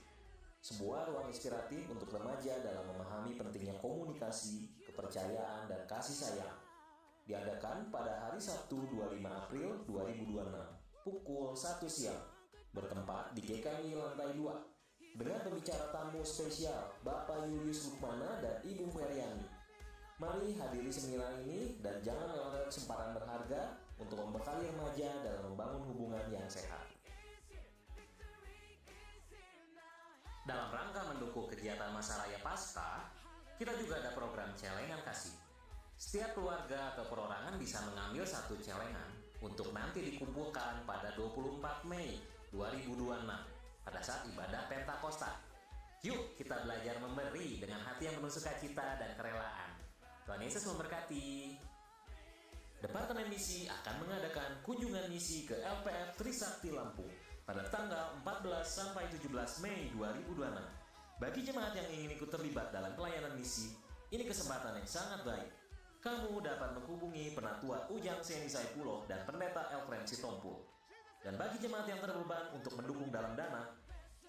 E: Sebuah ruang inspiratif untuk remaja dalam memahami pentingnya komunikasi, kepercayaan, dan kasih sayang. Diadakan pada hari Sabtu 25 April 2026 pukul 1 siang. Bertempat di GKI lantai 2 dengan pembicara tamu spesial Bapak Julius Lukmana dan Ibu Feryani. Mari hadiri seminar ini dan jangan lewatkan kesempatan berharga untuk membekali remaja dalam membangun hubungan yang sehat. Dalam rangka mendukung kegiatan Masa Raya Paskah, kita juga ada program celengan kasih. Setiap keluarga atau perorangan bisa mengambil satu celengan untuk nanti dikumpulkan pada 24 Mei 2026 pada saat ibadah Pentakosta. Yuk kita belajar memberi dengan hati yang penuh sukacita dan kerelaan. Tuhan Yesus memberkati. Departemen Misi akan mengadakan kunjungan misi ke LPF Trisakti Lampung pada tanggal 14 sampai 17 Mei 2026. Bagi jemaat yang ingin ikut terlibat dalam pelayanan misi, ini kesempatan yang sangat baik. Kamu dapat menghubungi Penatua Ujang Seni Saipuloh dan Pendeta Elfren Sitompul. Dan bagi jemaat yang terbeban untuk mendukung dalam dana,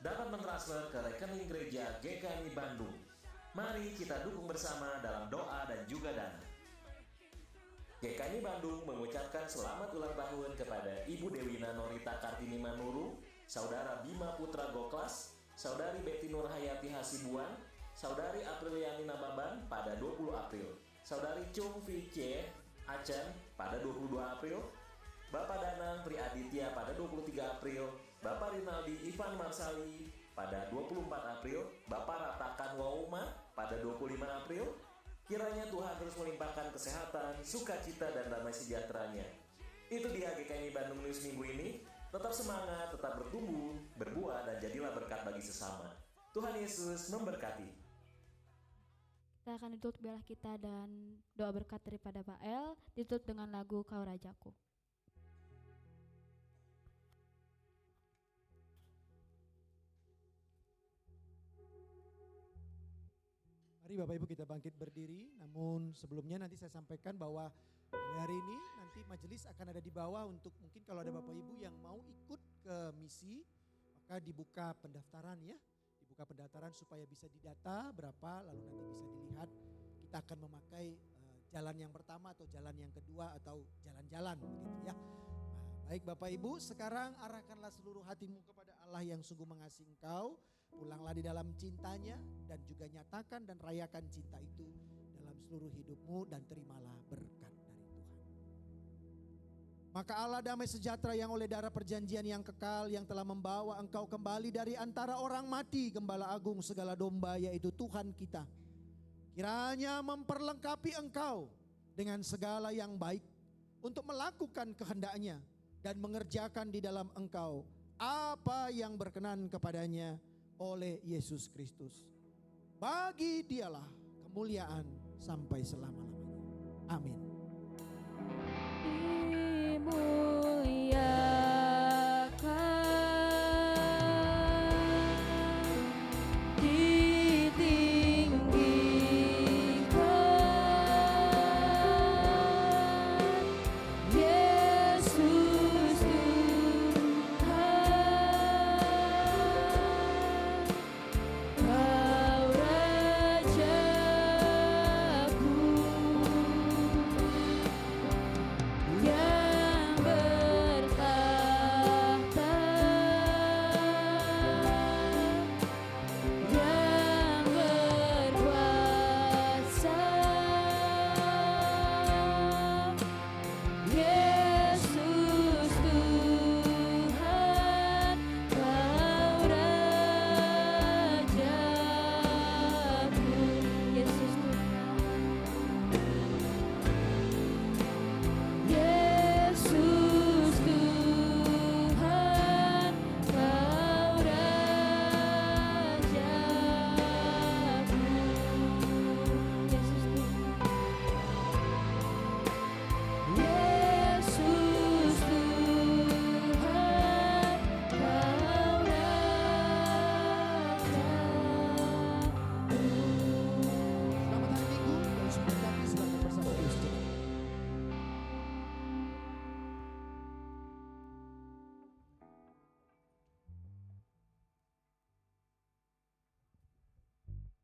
E: dapat mentransfer ke rekening gereja GKI Bandung. Mari kita dukung bersama dalam doa dan juga dana. GKI Bandung mengucapkan selamat ulang tahun kepada Ibu Dewina Norita Kartini Manuru, Saudara Bima Putra Goklas, Saudari Betty Nurhayati Hasibuan, Saudari Apriliani Nababan pada 20 April, Saudari Chung Vicie Acen pada 22 April, Bapak Danang Pri Aditya pada 23 April, Bapak Rinaldi Ivan Marsali pada 24 April, Bapak Ratakan Wauma pada 25 April. Kiranya Tuhan terus melimpahkan kesehatan, sukacita, dan damai sejahteranya. Itu dia GKI Bandung News minggu ini. Tetap semangat, tetap bertumbuh, berbuah, dan jadilah berkat bagi sesama. Tuhan Yesus memberkati.
B: Kita akan ditutup biarlah kita dan doa berkat daripada Pak El, ditutup dengan lagu Kau Rajaku.
A: Mari Bapak Ibu kita bangkit berdiri, namun sebelumnya nanti saya sampaikan bahwa mulai hari ini nanti majelis akan ada di bawah untuk mungkin kalau ada Bapak Ibu yang mau ikut ke misi, maka dibuka pendaftaran ya. Dibuka pendaftaran supaya bisa didata berapa, lalu nanti bisa dilihat kita akan memakai jalan yang pertama atau jalan yang kedua atau jalan-jalan begitu ya. Nah, baik Bapak Ibu, sekarang arahkanlah seluruh hatimu kepada Allah yang sungguh mengasihi engkau. Pulanglah di dalam cintanya dan juga nyatakan dan rayakan cinta itu dalam seluruh hidupmu dan terimalah berkat dari Tuhan. Maka Allah damai sejahtera yang oleh darah perjanjian yang kekal yang telah membawa engkau kembali dari antara orang mati, Gembala Agung segala domba yaitu Tuhan kita. Kiranya memperlengkapi engkau dengan segala yang baik untuk melakukan kehendaknya dan mengerjakan di dalam engkau apa yang berkenan kepadanya oleh Yesus Kristus. Bagi dialah kemuliaan sampai selama-lamanya. Amin.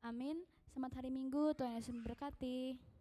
B: Amin. Selamat hari Minggu, Tuhan Yesus memberkati.